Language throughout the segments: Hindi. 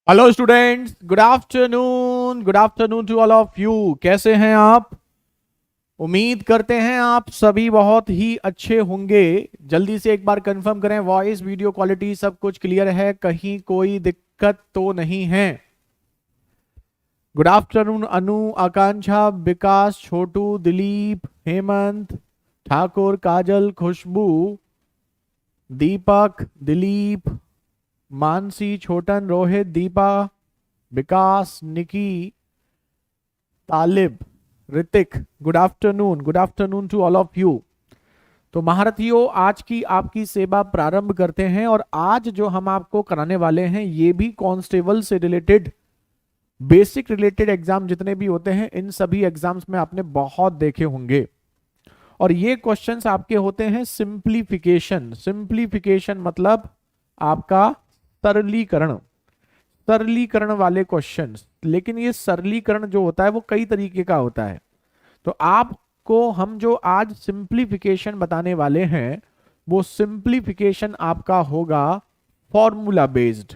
Hello students, good afternoon to all of you. कैसे हैं आप? उम्मीद करते हैं आप सभी बहुत ही अच्छे होंगे। जल्दी से एक बार कंफर्म करें, वॉइस वीडियो क्वालिटी सब कुछ क्लियर है, कहीं कोई दिक्कत तो नहीं है? Good afternoon Anu, Akanksha, Vikas, Chhotu, Dilip, Hemant, Thakur, Kajal, Khushboo, Deepak, Dilip, Mansi, Chhotan, Rohit, Deepa, Vikas, Niki, Talib, Ritik. Good afternoon to all of you. तो महारथियों, आज की आपकी सेवा प्रारंभ करते हैं। और आज जो हम आपको कराने वाले हैं ये भी कांस्टेबल से रिलेटेड, बेसिक रिलेटेड एग्जाम जितने भी होते हैं इन सभी एग्जाम्स में आपने बहुत देखे होंगे। और ये क्वेश्चंस आपके होते हैं सिंप्लीफिकेशन। सिंप्लीफिकेशन मतलब आपका सरलीकरण, सरलीकरण वाले क्वेश्चंस। लेकिन ये सरलीकरण जो होता है वो कई तरीके का होता है। तो आपको हम जो आज सिंप्लीफिकेशन बताने वाले हैं वो सिंप्लीफिकेशन आपका होगा फॉर्मूला बेस्ड।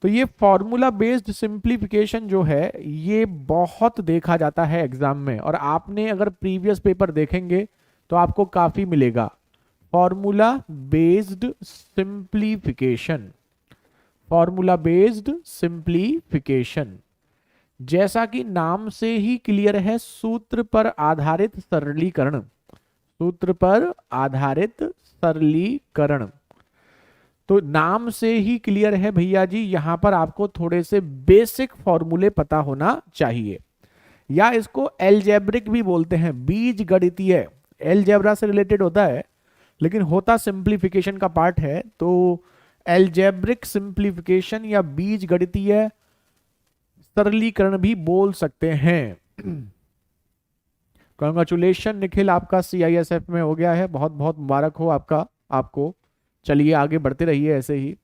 तो ये फॉर्मूला बेस्ड सिंप्लीफिकेशन जो है ये बहुत देखा जाता है एग्जाम में, और आपने अगर प्रीवियस पेपर देखेंगे तो आपको काफी मिलेगा। Formula based simplification, formula based simplification, जैसा कि नाम से ही क्लियर है, सूत्र पर आधारित सरलीकरण, सूत्र पर आधारित सरलीकरण। तो नाम से ही क्लियर है भैया जी, यहां पर आपको थोड़े से बेसिक फॉर्मूले पता होना चाहिए, या इसको एल्जेब्रिक भी बोलते हैं, बीज गणितीय। एलजेब्रा से रिलेटेड होता है लेकिन होता सिंप्लीफिकेशन का पार्ट है। तो एल्जेब्रिक सिंप्लीफिकेशन या बीज गणितीय सरलीकरण भी बोल सकते हैं। कॉन्ग्रेचुलेशन निखिल, आपका सीआईएसएफ में हो गया है, बहुत बहुत मुबारक हो आपका, आपको। चलिए आगे बढ़ते रहिए ऐसे ही।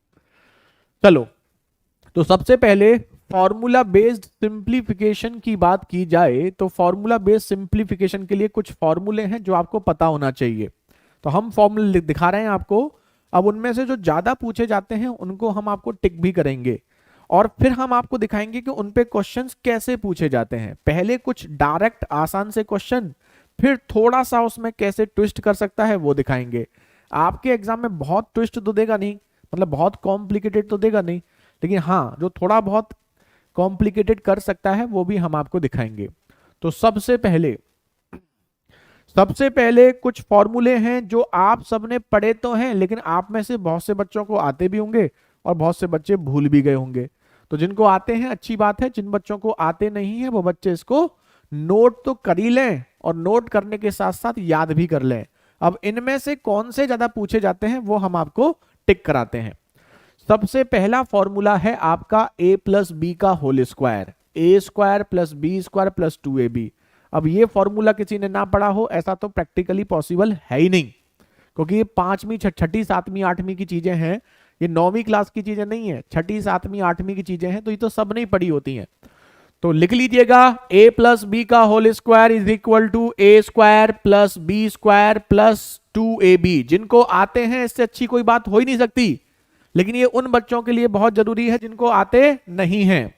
चलो, तो सबसे पहले फॉर्मूला बेस्ड सिंप्लीफिकेशन की बात की जाए तो फॉर्मूला बेस्ड सिंप्लीफिकेशन के लिए कुछ फॉर्मूले हैं जो आपको पता होना चाहिए। तो हम फॉर्मूले दिखा रहे हैं आपको। अब उनमें से जो ज्यादा पूछे जाते हैं उनको हम आपको टिक भी करेंगे, और फिर हम आपको दिखाएंगे कि उन पे क्वेश्चंस कैसे पूछे जाते हैं। पहले कुछ डायरेक्ट आसान से क्वेश्चन, फिर थोड़ा सा उसमें कैसे ट्विस्ट कर सकता है वो दिखाएंगे। आपके एग्जाम में बहुत ट्विस्ट तो देगा नहीं, मतलब बहुत कॉम्प्लिकेटेड तो देगा नहीं, लेकिन हाँ जो थोड़ा बहुत कॉम्प्लिकेटेड कर सकता है वो भी हम आपको दिखाएंगे। तो सबसे पहले कुछ फॉर्मूले हैं जो आप सबने पढ़े तो हैं, लेकिन आप में से बहुत से बच्चों को आते भी होंगे और बहुत से बच्चे भूल भी गए होंगे। तो जिनको आते हैं अच्छी बात है, जिन बच्चों को आते नहीं है वो बच्चे इसको नोट तो कर ही लें, और नोट करने के साथ साथ याद भी कर लें। अब इनमें से कौन से ज्यादा पूछे जाते हैं वो हम आपको टिक कराते हैं। सबसे पहला फॉर्मूला है आपका a प्लस बी का whole square, a square plus B square plus 2ab। अब ये फॉर्मूला किसी ने ना पढ़ा हो ऐसा तो प्रैक्टिकली पॉसिबल है ही नहीं, क्योंकि ये पांचवी छठी सातवीं आठवीं की चीजें हैं, ये नौवीं क्लास की चीजें नहीं है, छठी सातवीं आठवीं की चीजें हैं, तो ये तो सब नहीं पढ़ी होती हैं। तो लिख लीजिएगा, a प्लस बी का whole square is equal to A square plus B square plus 2ab। जिनको आते हैं इससे अच्छी कोई बात हो ही नहीं सकती, लेकिन ये उन बच्चों के लिए बहुत जरूरी है जिनको आते नहीं हैं।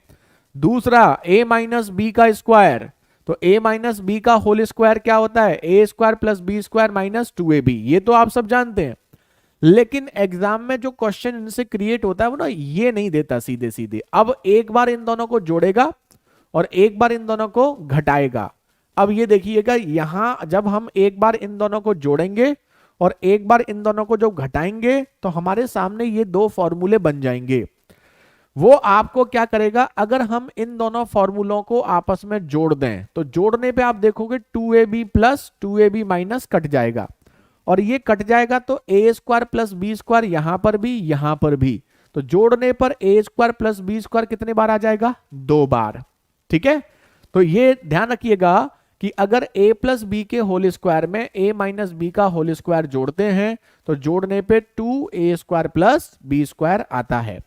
दूसरा, a माइनस बी का स्क्वायर, तो a माइनस बी का होल स्क्वायर क्या होता है, a square plus B square minus 2ab। ये तो आप सब जानते हैं, लेकिन एग्जाम में जो क्वेश्चन इनसे क्रिएट होता है वो ना ये नहीं देता सीधे सीधे। अब एक बार इन दोनों को जोड़ेगा और एक बार इन दोनों को घटाएगा। अब ये देखिएगा, यहां जब हम एक बार इन दोनों को जोड़ेंगे और एक बार इन दोनों को जो घटाएंगे तो हमारे सामने ये दो फॉर्मूले बन जाएंगे। वो आपको क्या करेगा, अगर हम इन दोनों फॉर्मूलों को आपस में जोड़ दें तो जोड़ने पे आप देखोगे 2ab plus 2ab minus cut जाएगा, और ये कट जाएगा तो ए स्क्वायर प्लस बी स्क्वायर यहां पर भी यहां पर भी, तो जोड़ने पर ए स्क्वायर प्लस बी स्क्वायर कितने बार आ जाएगा, 2 बार। ठीक है, तो ये ध्यान रखिएगा कि अगर a प्लस बी के होल स्क्वायर में a माइनस बी का होल स्क्वायर जोड़ते हैं तो जोड़ने पे 2a square plus B square आता है।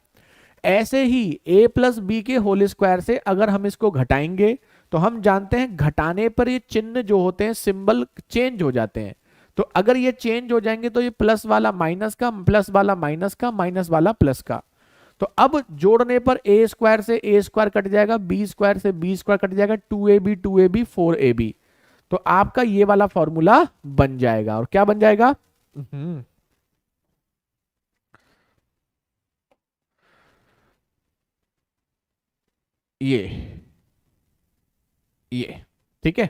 ऐसे ही a प्लस बी के होल स्क्वायर से अगर हम इसको घटाएंगे तो हम जानते हैं घटाने पर ये चिन्ह जो होते हैं, सिंबल चेंज हो जाते हैं। तो अगर ये चेंज हो जाएंगे तो ये प्लस वाला माइनस का, प्लस वाला माइनस का, माइनस वाला प्लस का। तो अब जोड़ने पर ए स्क्वायर से ए स्क्वायर कट जाएगा, बी स्क्वायर से बी स्क्वायर कट जाएगा, 2ab 4ab। तो आपका ये वाला फॉर्मूला बन जाएगा। और क्या बन जाएगा? ये ठीक है।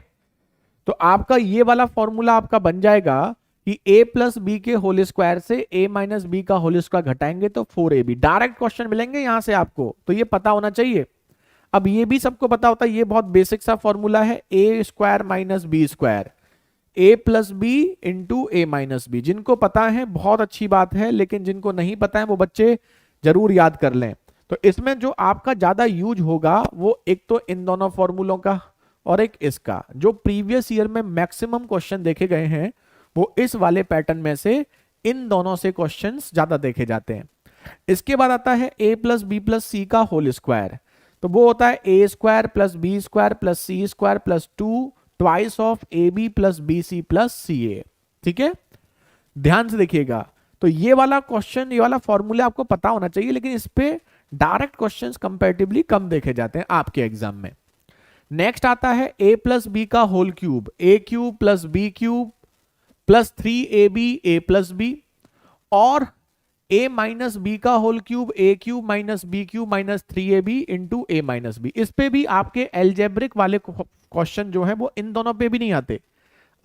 तो आपका ये वाला फॉर्मूला आपका बन जाएगा कि a प्लस बी के होल स्क्वायर से a माइनस बी का होल स्क्वायर घटाएंगे तो 4ab। डायरेक्ट क्वेश्चन मिलेंगे यहां से आपको, तो ये पता होना चाहिए। अब ये भी सबको पता होता है, ये बहुत बेसिक सा फॉर्मूला है, a square minus B square, a plus B into A minus B. जिनको पता है बहुत अच्छी बात है, लेकिन जिनको नहीं पता है वो बच्चे जरूर याद कर लें। तो इसमें जो आपका ज्यादा यूज होगा वो एक तो इन दोनों फॉर्मूलों का और एक इसका। जो प्रीवियस ईयर में मैक्सिमम क्वेश्चन देखे गए हैं वो इस वाले पैटर्न में से इन दोनों से क्वेश्चंस ज्यादा देखे जाते हैं। इसके बाद आता है a plus B plus c का होल स्क्वायर। तो वो होता है a square plus B square plus c square plus 2 twice of a b plus b c plus c a. ठीक है, ध्यान से देखिएगा। तो ये वाला क्वेश्चन, ये वाला फॉर्मूला आपको पता होना चाहिए, लेकिन इस पे डायरेक्ट क्वेश्चंस कंपैरेटिवली कम देखे जाते हैं आपके एग्जाम में। नेक्स्ट आता है a प्लस बी का whole cube, a cube plus B cube plus 3ab a plus B, और a माइनस बी का whole cube, a cube minus B cube minus 3ab into a minus B. इस पे भी आपके एल्जेब्रिक वाले क्वेश्चन जो है वो इन दोनों पे भी नहीं आते,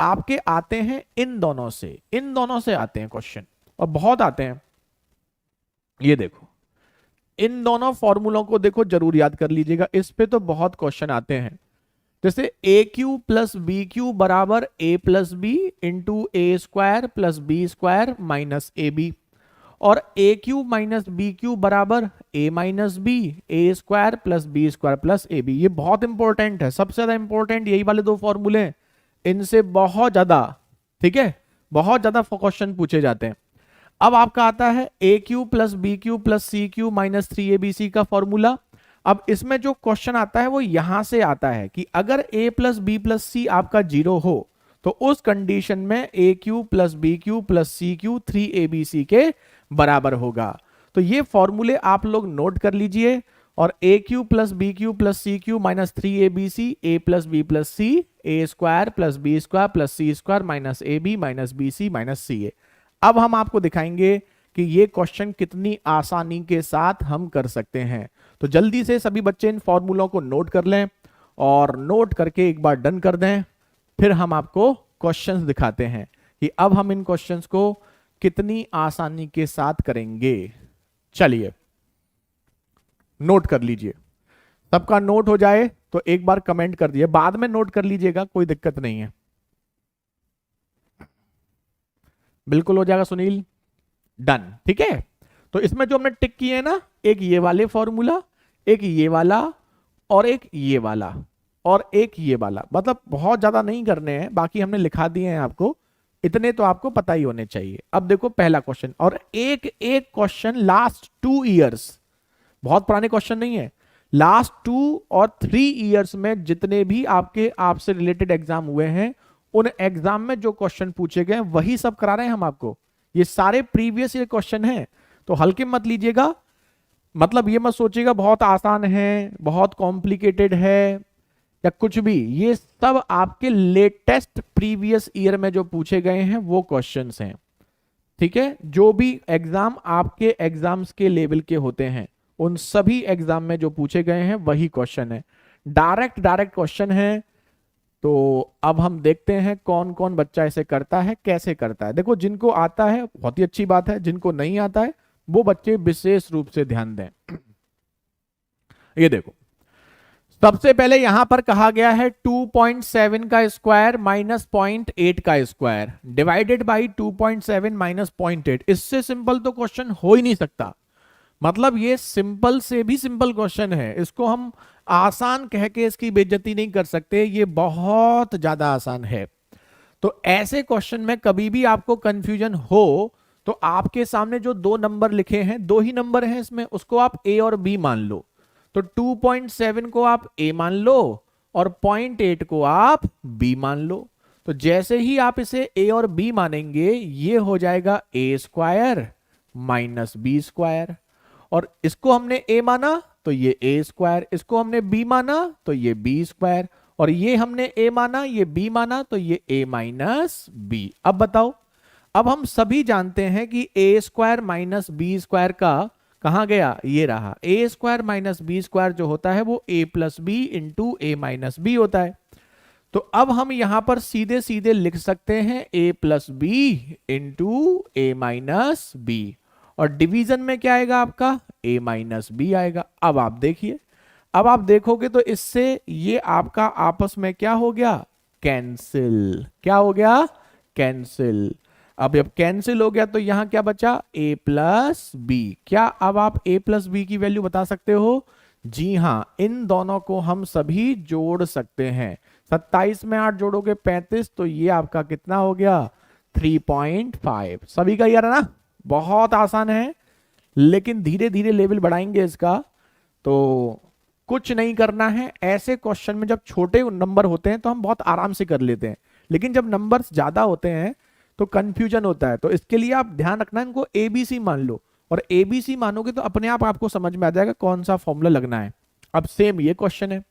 आपके आते हैं इन दोनों से आते हैं क्वेश्चन, और बहुत आते हैं। ये देखो, इन दोनों फॉर्मूलों को देखो, जरूर याद कर लीजिएगा, इस पे तो बहुत क्वेश्चन आते हैं। जैसे a cube plus B cube बराबर a plus B into a square plus B square minus a b, और a cube minus B cube बराबर a minus b a square plus B square plus a b. ये बहुत इंपॉर्टेंट है, सबसे ज्यादा इंपॉर्टेंट यही वाले दो फॉर्मूले हैं, इनसे बहुत ज्यादा, ठीक है, बहुत ज्यादा क्वेश्चन पूछे जाते हैं। अब आपका आता है a cube plus B cube plus c cube minus 3abc का फॉर्मूला। अब इसमें जो क्वेश्चन आता है वो यहां से आता है कि अगर a plus B plus c आपका 0 हो तो उस कंडीशन में a cube plus B cube plus c cube 3abc के बराबर होगा। तो ये फॉर्मूले आप लोग नोट कर लीजिए, और a cube plus B cube plus c cube minus 3abc a plus B plus c a square plus B square plus c square minus a b minus b c minus c a. अब हम आपको दिखाएंगे कि ये क्वेश्चन कितनी आसानी के साथ हम कर सकते हैं। तो जल्दी से सभी बच्चे इन फॉर्मूलों को नोट कर लें, और नोट करके एक बार डन कर दें, फिर हम आपको क्वेश्चंस दिखाते हैं कि अब हम इन क्वेश्चंस को कितनी आसानी के साथ करेंगे। चलिए नोट कर लीजिए, सबका नोट हो जाए तो एक बार कमेंट कर दिए, बाद में नोट कर लीजिएगा, कोई दिक्कत नहीं है। बिल्कुल हो जाएगा सुनील, डन, ठीक है। तो इसमें जो हमने टिक किए हैं ना, एक ये वाले फॉर्मूला, एक ये वाला, और एक ये वाला, और एक ये वाला, मतलब बहुत ज्यादा नहीं करने हैं, बाकी हमने लिखा दिए हैं आपको, इतने तो आपको पता ही होने चाहिए। अब देखो पहला क्वेश्चन, और एक एक क्वेश्चन लास्ट 2 इयर्स, बहुत पुराने क्वेश्चन नहीं है, लास्ट 2 और 3 इयर्स में जितने भी आपके आपसे रिलेटेड एग्जाम हुए हैं, उन एग्जाम में जो क्वेश्चन पूछे गए वही सब करा रहे हैं हम आपको। ये सारे प्रीवियस ईयर क्वेश्चन हैं, तो हल्के मत लीजिएगा, मतलब ये मत सोचिएगा बहुत आसान है, बहुत कॉम्प्लिकेटेड है या कुछ भी। ये सब आपके लेटेस्ट प्रीवियस ईयर में जो पूछे गए हैं वो क्वेश्चंस हैं, ठीक है। जो भी एग्जाम आपके एग्जाम्स के लेवल के होते हैं, उन सभी एग्जाम में जो पूछे गए हैं वही क्वेश्चन है, डायरेक्ट क्वेश्चन है। तो अब हम देखते हैं कौन कौन बच्चा ऐसे करता है, कैसे करता है। देखो जिनको आता है बहुत ही अच्छी बात है, जिनको नहीं आता है वो बच्चे विशेष रूप से ध्यान दें। ये देखो, सबसे पहले यहां पर कहा गया है 2.7 का स्क्वायर माइनस 0.8 का स्क्वायर डिवाइडेड बाई 2.7 माइनस 0.8। इससे सिंपल तो क्वेश्चन हो ही नहीं सकता, मतलब ये सिंपल से भी सिंपल क्वेश्चन है, इसको हम आसान कह के इसकी बेइज्जती नहीं कर सकते, ये बहुत ज्यादा आसान है। तो ऐसे क्वेश्चन में कभी भी आपको कंफ्यूजन हो तो आपके सामने जो 2 नंबर लिखे हैं, 2 ही नंबर हैं इसमें, उसको आप ए और बी मान लो। तो 2.7 को आप ए मान लो और 0.8 को आप बी मान लो। तो जैसे ही आप इसे ए और बी मानेंगे, ये हो जाएगा a square minus B square, और इसको हमने a माना तो ये a स्क्वायर, इसको हमने b माना तो ये b स्क्वायर, और ये हमने a माना, ये b माना तो ये a माइनस b। अब बताओ, अब हम सभी जानते हैं कि a square minus B square का कहां गया, ये रहा। a square minus B square जो होता है वो a plus B into a minus B होता है। तो अब हम यहां पर सीधे सीधे लिख सकते हैं a plus B into a minus B, और डिवीजन में क्या आएगा आपका, a माइनस बी आएगा। अब आप देखिए, अब आप देखोगे तो इससे ये आपका आपस में क्या हो गया, कैंसिल। क्या हो गया, कैंसिल। अब जब कैंसिल हो गया तो यहां क्या बचा, a प्लस बी। क्या अब आप a प्लस बी की वैल्यू बता सकते हो, जी हां, इन दोनों को हम सभी जोड़ सकते हैं। 27 में 8 जोड़ोगे 35, तो ये आपका कितना हो गया, 3.5। सभी का यार है ना, बहुत आसान है, लेकिन धीरे धीरे लेवल बढ़ाएंगे इसका। तो कुछ नहीं करना है, ऐसे क्वेश्चन में जब छोटे नंबर होते हैं तो हम बहुत आराम से कर लेते हैं, लेकिन जब नंबर्स ज्यादा होते हैं तो कंफ्यूजन होता है। तो इसके लिए आप ध्यान रखना, इनको एबीसी मान लो, और एबीसी मानोगे तो अपने आप आपको समझ में आ जाएगा कौन सा फॉर्मूला लगना है। अब सेम ये क्वेश्चन है,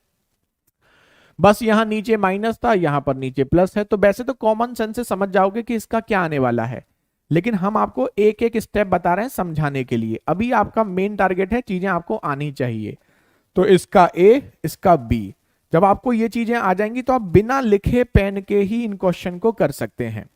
बस यहां नीचे माइनस था, यहां पर नीचे प्लस है, तो वैसे तो कॉमन सेंस से समझ जाओगे कि इसका क्या आने वाला है, लेकिन हम आपको एक एक स्टेप बता रहे हैं समझाने के लिए। अभी आपका मेन टारगेट है चीजें आपको आनी चाहिए। तो इसका ए, इसका बी, जब आपको ये चीजें आ जाएंगी तो आप बिना लिखे पेन के ही इन क्वेश्चन को कर सकते हैं।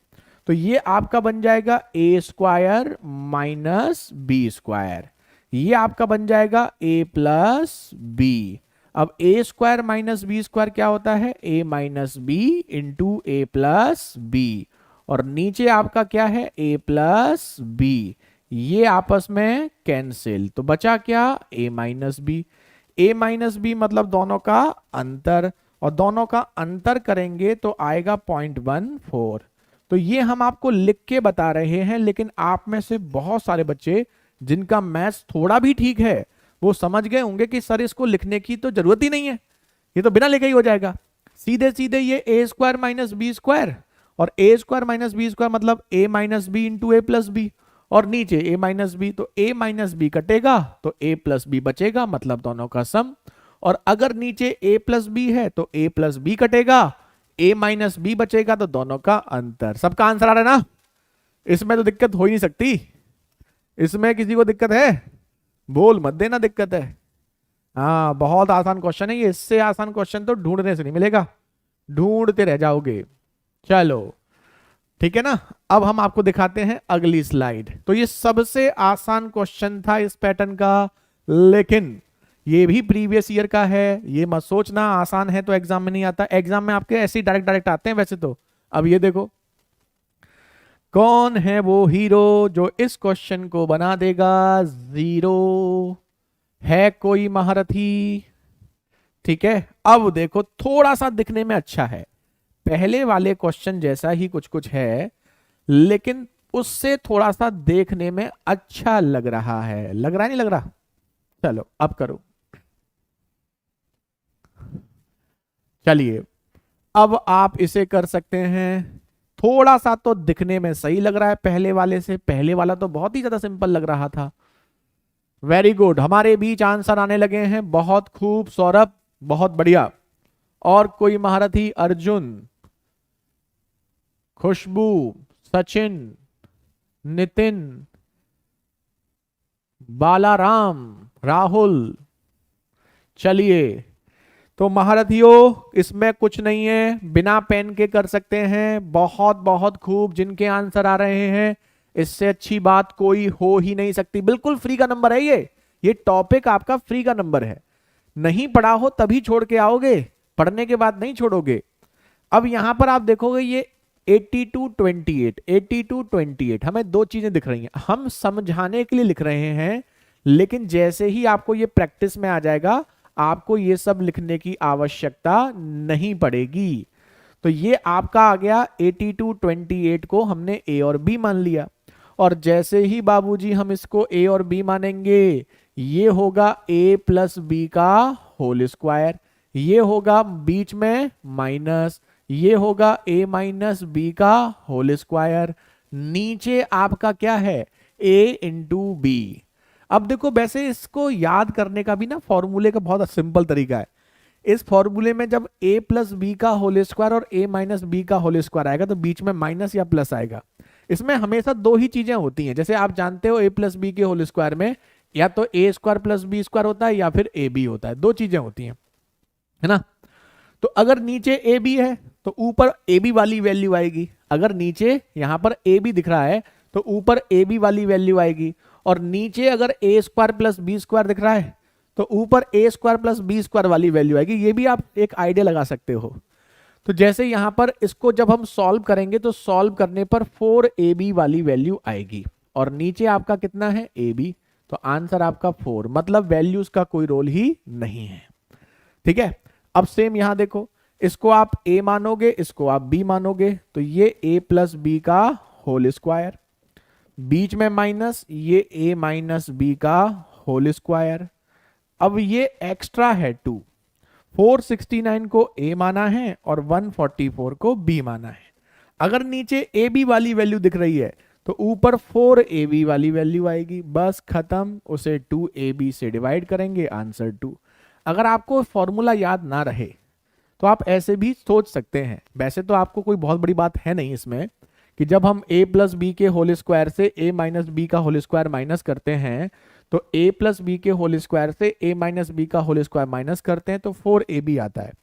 तो ये आपका बन जाएगा a square minus B square, ये आपका बन जाएगा ए प्लस बी। अब ए स्क्वायर माइनस बी स्क्वायर क्या होता है, ए माइनस बी इंटू ए प्लस बी, और नीचे आपका क्या है, ए प्लस बी। ये आपस में कैंसिल, तो बचा क्या, ए माइनस बी। ए माइनस बी मतलब दोनों का अंतर, और दोनों का अंतर करेंगे तो आएगा 0.14। तो ये हम आपको लिख के बता रहे हैं, लेकिन आप में से बहुत सारे बच्चे जिनका मैथ्स थोड़ा भी ठीक है वो समझ गए होंगे कि सर इसको लिखने की तो जरूरत ही नहीं है, ये तो बिना लिखे ही हो जाएगा। सीधे सीधे ये ए स्क्वायर माइनस बी स्क्वायर, और ए स्क्वायर माइनस बी स्क्वायर मतलब a minus B into A plus B, और नीचे ए माइनस बी, तो ए माइनस बी कटेगा तो ए प्लस बी बचेगा, मतलब दोनों का सम। और अगर नीचे ए प्लस बी है तो ए प्लस बी कटेगा, ए माइनस बी बचेगा, तो दोनों का अंतर। सबका आंसर आ रहा है ना, इसमें तो दिक्कत हो ही नहीं सकती। इसमें किसी को दिक्कत है, बोल मत देना दिक्कत है। हाँ, बहुत आसान क्वेश्चन है ये, इससे आसान क्वेश्चन तो ढूंढने से नहीं मिलेगा, ढूंढते रह जाओगे। चलो ठीक है ना, अब हम आपको दिखाते हैं अगली स्लाइड। तो ये सबसे आसान क्वेश्चन था इस पैटर्न का, लेकिन ये भी प्रीवियस ईयर का है। ये मत सोचना आसान है तो एग्जाम में नहीं आता, एग्जाम में आपके ऐसे डायरेक्ट डायरेक्ट आते हैं वैसे तो। अब ये देखो, कौन है वो हीरो जो इस क्वेश्चन को बना देगा जीरो, है कोई महारथी? ठीक है, अब देखो थोड़ा सा दिखने में अच्छा है, पहले वाले क्वेश्चन जैसा ही कुछ कुछ है, लेकिन उससे थोड़ा सा देखने में अच्छा लग रहा है। लग रहा नहीं लग रहा? चलो अब करो, चलिए अब आप इसे कर सकते हैं। थोड़ा सा तो दिखने में सही लग रहा है पहले वाले से, पहले वाला तो बहुत ही ज्यादा सिंपल लग रहा था। वेरी गुड, हमारे बीच आंसर आने लगे हैं, बहुत खूब सौरभ, बहुत बढ़िया। और कोई महारथी? अर्जुन, खुशबू, सचिन, नितिन, बालाराम, राहुल। चलिए, तो महारथियों इसमें कुछ नहीं है, बिना पेन के कर सकते हैं। बहुत बहुत खूब, जिनके आंसर आ रहे हैं, इससे अच्छी बात कोई हो ही नहीं सकती। बिल्कुल फ्री का नंबर है ये टॉपिक आपका फ्री का नंबर है। नहीं पढ़ा हो तभी छोड़ के आओगे, पढ़ने के बाद नहीं छोड़ोगे। अब यहां पर आप देखोगे ये 82-28, 82-28, हमें दो चीजें दिख रही हैं। हम समझाने के लिए लिख रहे हैं, लेकिन जैसे ही आपको ये प्रैक्टिस में आ जाएगा, आपको ये सब लिखने की आवश्यकता नहीं पड़ेगी। तो ये आपका आ गया 82-28 को हमने ए और बी मान लिया, और जैसे ही बाबूजी हम इसको ए और बी मानेंगे, ये होगा ए प्लस बी का होल स्क्वायर, ये होगा बीच में माइनस, ये होगा ए माइनस बी का होल स्क्वायर, नीचे आपका क्या है, ए इंटू बी। अब देखो वैसे इसको याद करने का भी ना फॉर्मूले का बहुत सिंपल तरीका है। इस फॉर्मूले में जब a प्लस बी का होल स्क्वायर और a माइनस बी का होल स्क्वायर आएगा तो बीच में माइनस या प्लस आएगा। इसमें हमेशा दो ही चीजें होती हैं, जैसे आप जानते हो a प्लस बी के होल स्क्वायर में या तो a square plus B square होता है या फिर ए बी होता है, दो चीजें होती हैं, है ना। तो अगर नीचे ए बी है तो ऊपर ए बी वाली वैल्यू आएगी, अगर नीचे यहां पर ए बी दिख रहा है तो ऊपर ए बी वाली वैल्यू आएगी, और नीचे अगर ए स्क्वायर प्लस बी स्क्वायर दिख रहा है तो ऊपर ए स्क्वायर प्लस बी स्क्वायर वाली वैल्यू आएगी। ये भी आप एक आइडिया लगा सकते हो। तो जैसे यहां पर इसको जब हम सॉल्व करेंगे तो सॉल्व करने पर 4ab वाली वैल्यू आएगी, और नीचे आपका कितना है ab, तो आंसर आपका 4, मतलब वैल्यूज का कोई रोल ही नहीं है। ठीक है, अब सेम यहां देखो, इसको आप a मानोगे, इसको आप b मानोगे, तो ये a प्लस बी का होल स्क्वायर, बीच में माइनस, ये a माइनस बी का होल स्क्वायर। अब ये एक्स्ट्रा है 2, 469 को a माना है और 144 को b माना है। अगर नीचे ab वाली वैल्यू दिख रही है तो ऊपर 4ab वाली वैल्यू आएगी, बस खत्म, उसे 2ab से डिवाइड करेंगे, आंसर 2। अगर आपको फॉर्मूला याद ना रहे तो आप ऐसे भी सोच सकते हैं, वैसे तो आपको कोई बहुत बड़ी बात है नहीं इसमें, कि जब हम a प्लस बी के होल स्क्वायर से a माइनस बी का होल स्क्वायर माइनस करते हैं तो a प्लस बी के होल स्क्वायर से a माइनस बी का होल स्क्वायर माइनस करते हैं तो 4ab आता है,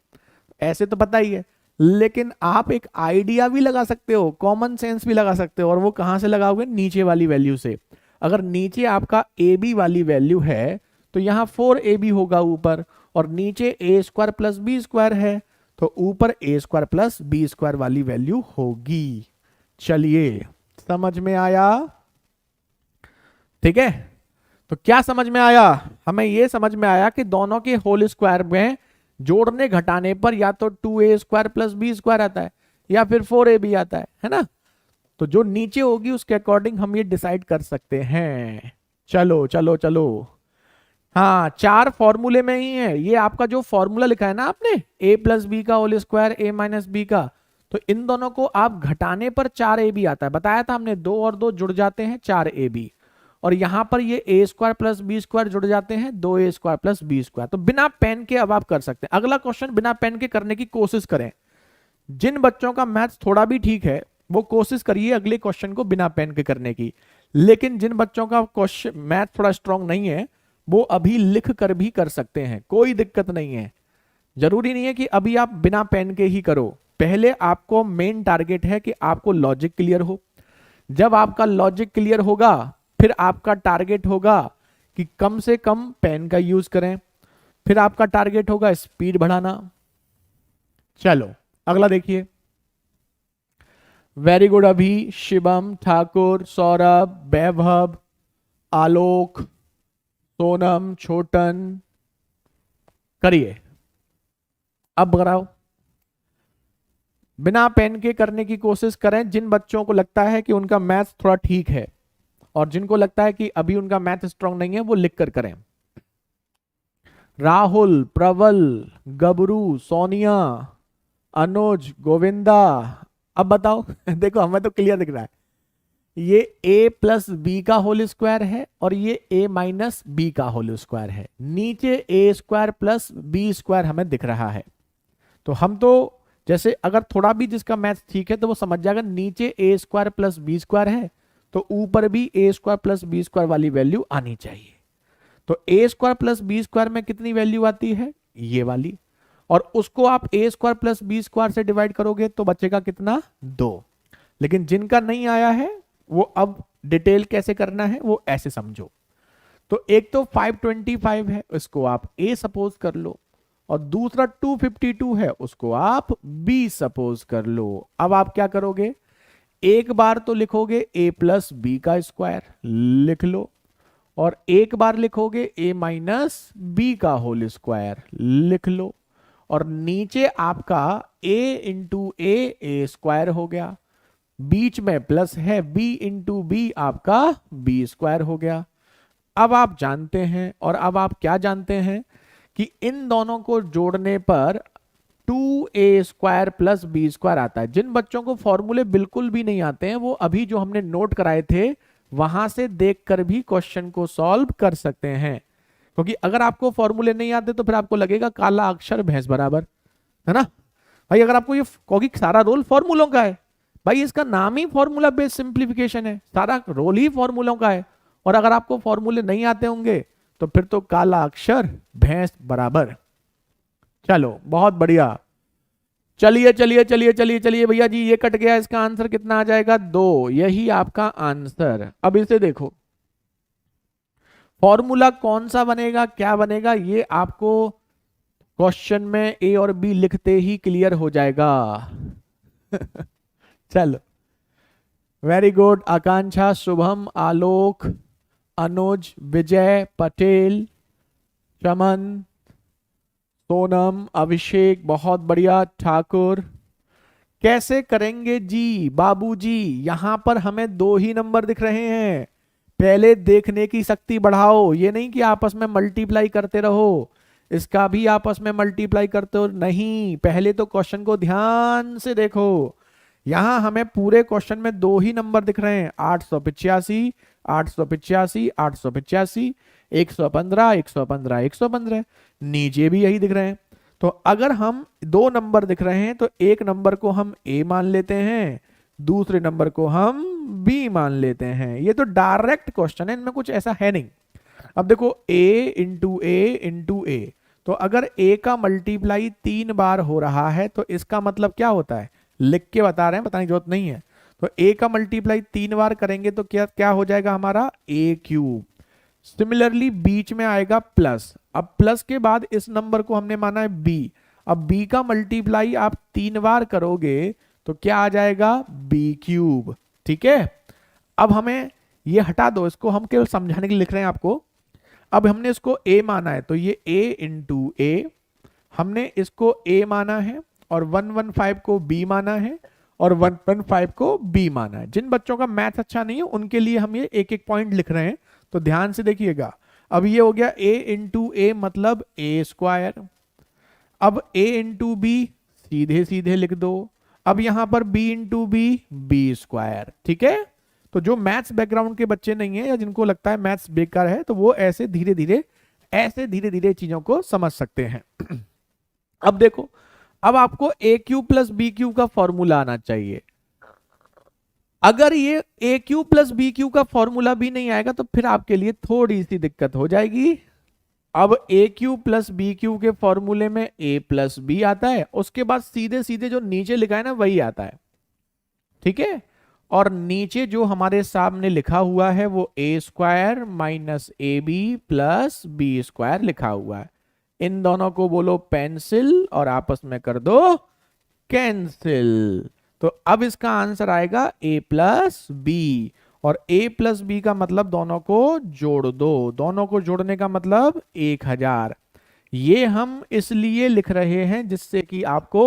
ऐसे तो पता ही है। लेकिन आप एक आइडिया भी लगा सकते हो, कॉमन सेंस भी लगा सकते हो, और वो कहां से लगाओगे, नीचे वाली वैल्यू से। अगर नीचे आपका ab वाली वैल्यू है तो यहाँ 4ab होगा ऊपर, और नीचे a square plus B square है तो ऊपर a square plus B square वाली वैल्यू होगी। चलिए, समझ में आया? ठीक है, तो क्या समझ में आया? हमें यह समझ में आया कि दोनों के होल स्क्वायर में जोड़ने घटाने पर या तो 2a square plus B square आता है या फिर 4ab आता है ना। तो जो नीचे होगी उसके अकॉर्डिंग हम ये डिसाइड कर सकते हैं। चलो चलो चलो, हाँ, 4 फॉर्मूले में ही है। ये आपका जो फॉर्मूला लिखा है ना आपने, a प्लस बी का whole square a minus B का, तो इन दोनों को आप घटाने पर 4ab आता है, बताया था हमने, 2 और 2 जुड़ जाते हैं 4ab, और यहां पर ये a square plus B square जुड़ जाते हैं 2a square plus B square. तो बिना पेन के अब आप कर सकते हैं। अगला क्वेश्चन बिना पेन के करने की कोशिश करें। जिन बच्चों का मैथ्स थोड़ा भी ठीक है वो कोशिश करिए अगले क्वेश्चन को बिना पेन के करने की, लेकिन जिन बच्चों का क्वेश्चन मैथ थोड़ा स्ट्रांग नहीं है वो अभी लिख कर भी कर सकते हैं, कोई दिक्कत नहीं है। जरूरी नहीं है कि अभी आप बिना पेन के ही करो, पहले आपको मेन टारगेट है कि आपको लॉजिक क्लियर हो। जब आपका लॉजिक क्लियर होगा फिर आपका टारगेट होगा कि कम से कम पेन का यूज करें, फिर आपका टारगेट होगा स्पीड बढ़ाना। चलो अगला देखिए। वेरी गुड अभी, शिवम, ठाकुर, सौरभ, वैभव, आलोक, सोनम, छोटन, करिए अब कराओ। बिना पेन के करने की कोशिश करें जिन बच्चों को लगता है कि उनका मैथ्स थोड़ा ठीक है, और जिनको लगता है कि अभी उनका मैथ स्ट्रांग नहीं है वो लिख कर करें। राहुल, प्रबल, गबरू, सोनिया, अनुज, गोविंदा, अब बताओ देखो हमें तो क्लियर दिख रहा है, ये a प्लस बी का होल स्क्वायर है और ये a माइनस बी का होल स्क्वायर है, नीचे a square plus B square हमें दिख रहा है। तो हम तो जैसे अगर थोड़ा भी जिसका मैथ ठीक है तो वो समझ जाएगा नीचे a square plus B square है तो ऊपर भी a square plus B square वाली वैल्यू आनी चाहिए। तो a square plus B square में कितनी वैल्यू आती है, ये वाली, और उसको आप a square plus B square से डिवाइड करोगे तो बचेगा कितना, 2। लेकिन जिनका नहीं आया है वो अब डिटेल कैसे करना है वो ऐसे समझो। तो एक तो 525 है उसको आप a सपोज कर लो, और दूसरा 252 है उसको आप b सपोज कर लो। अब आप क्या करोगे, एक बार तो लिखोगे a प्लस बी का स्क्वायर लिख लो, और एक बार लिखोगे a माइनस बी का होल स्क्वायर लिख लो, और नीचे आपका a इंटू ए स्क्वायर हो गया, बीच में प्लस है b इंटू बी आपका b स्क्वायर हो गया। अब आप जानते हैं, और अब आप क्या जानते हैं कि इन दोनों को जोड़ने पर 2a square plus B square आता है। जिन बच्चों को फॉर्मूले बिल्कुल भी नहीं आते हैं वो अभी जो हमने नोट कराए थे वहां से देखकर भी क्वेश्चन को सॉल्व कर सकते हैं। क्योंकि अगर आपको फॉर्मूले नहीं आते तो फिर आपको लगेगा काला अक्षर भैंस बराबर, है ना भाई। अगर आपको ये, क्योंकि सारा रोल फॉर्मूलों का है भाई, इसका नाम ही फॉर्मूला बेस्ड सिंप्लीफिकेशन है, सारा रोल ही फॉर्मूलों का है। और अगर आपको फॉर्मूले नहीं आते होंगे तो फिर तो काला अक्षर भैंस बराबर। चलो बहुत बढ़िया, चलिए चलिए चलिए चलिए चलिए भैया जी, ये कट गया, इसका आंसर कितना आ जाएगा 2, यही आपका आंसर। अब इसे देखो, फॉर्मूला कौन सा बनेगा, क्या बनेगा, ये आपको क्वेश्चन में ए और बी लिखते ही क्लियर हो जाएगा। चलो वेरी गुड, आकांक्षा, शुभम, आलोक, अनुज, विजय, पटेल, चमन, सोनम, अभिषेक, बहुत बढ़िया, ठाकुर। कैसे करेंगे जी बाबूजी, यहां पर हमें 2 ही नंबर दिख रहे हैं। पहले देखने की शक्ति बढ़ाओ, ये नहीं कि आपस में मल्टीप्लाई करते रहो, इसका भी आपस में मल्टीप्लाई करते हो नहीं, पहले तो क्वेश्चन को ध्यान से देखो। यहां हमें पूरे क्वेश्चन में 2 ही नंबर दिख रहे हैं, 885, 885, 885, 115, 115, 115, नीचे भी यही दिख रहे हैं। तो अगर हम 2 नंबर दिख रहे हैं तो एक नंबर को हम ए मान लेते हैं, दूसरे नंबर को हम बी मान लेते हैं। ये तो डायरेक्ट क्वेश्चन है, इनमें कुछ ऐसा है नहीं। अब देखो ए इंटू ए इंटू ए, तो अगर ए का मल्टीप्लाई 3 बार हो रहा है तो इसका मतलब क्या होता है, लिख के बता रहे हैं, बताने की जरूरत नहीं है। तो ए का मल्टीप्लाई 3 बार करेंगे तो क्या क्या हो जाएगा हमारा, ए क्यूब। सिमिलरली बीच में आएगा प्लस, अब प्लस के बाद इस नंबर को हमने माना है बी, अब बी का मल्टीप्लाई आप 3 बार करोगे तो क्या आ जाएगा, बी क्यूब। ठीक है, अब हमें ये हटा दो, इसको हम केवल समझाने के लिए लिख रहे हैं आपको। अब हमने इसको ए माना है तो ये ए इंटू ए, हमने इसको ए माना है, और 115 को बी माना है, और 115 को बी माना है। जिन बच्चों का मैथ अच्छा नहीं है उनके लिए हम ये एक एक पॉइंट लिख रहे हैं, तो ध्यान से देखिएगा। अब ये हो गया a इंटू ए मतलब ए स्क्वायर, अब a इंटू बी सीधे सीधे लिख दो, अब यहां पर b इंटू बी स्क्वायर। ठीक है, तो जो मैथ्स बैकग्राउंड के बच्चे नहीं है या जिनको लगता है मैथ्स बेकार है तो वो ऐसे धीरे धीरे चीजों को समझ सकते हैं। अब देखो, अब आपको ए क्यूब प्लस बी क्यूब का फॉर्मूला आना चाहिए। अगर ये ए क्यूब प्लस बी क्यूब का फॉर्मूला भी नहीं आएगा तो फिर आपके लिए थोड़ी सी दिक्कत हो जाएगी। अब ए क्यूब प्लस बी क्यूब के फॉर्मूले में ए प्लस बी आता है, उसके बाद सीधे सीधे जो नीचे लिखा है ना वही आता है। ठीक है, और नीचे जो हमारे सामने लिखा हुआ है वो a square minus a b plus B square लिखा हुआ है। इन दोनों को बोलो पेंसिल और आपस में कर दो कैंसिल। तो अब इसका आंसर आएगा a प्लस बी, और a प्लस बी का मतलब दोनों को जोड़ दो, दोनों को जोड़ने का मतलब 1000। ये हम इसलिए लिख रहे हैं जिससे कि आपको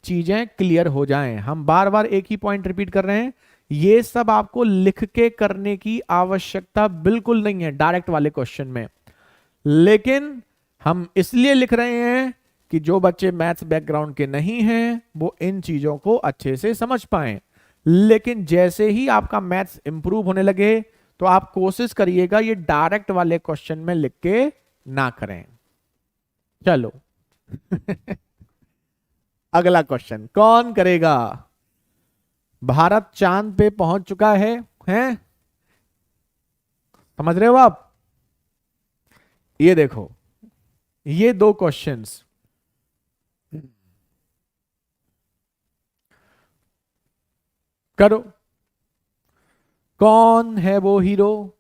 चीजें क्लियर हो जाएं। हम बार बार एक ही पॉइंट रिपीट कर रहे हैं, ये सब आपको लिख के करने की आवश्यकता बिल्कुल नहीं है डायरेक्ट वाले क्वेश्चन में, लेकिन हम इसलिए लिख रहे हैं कि जो बच्चे मैथ्स बैकग्राउंड के नहीं हैं वो इन चीजों को अच्छे से समझ पाएं। लेकिन जैसे ही आपका मैथ्स इंप्रूव होने लगे तो आप कोशिश करिएगा ये डायरेक्ट वाले क्वेश्चन में लिख के ना करें। चलो अगला क्वेश्चन कौन करेगा। भारत चांद पे पहुंच चुका है, हैं? समझ रहे हो आप? ये देखो, ये 2 क्वेश्चंस, करो। कौन है वो हीरो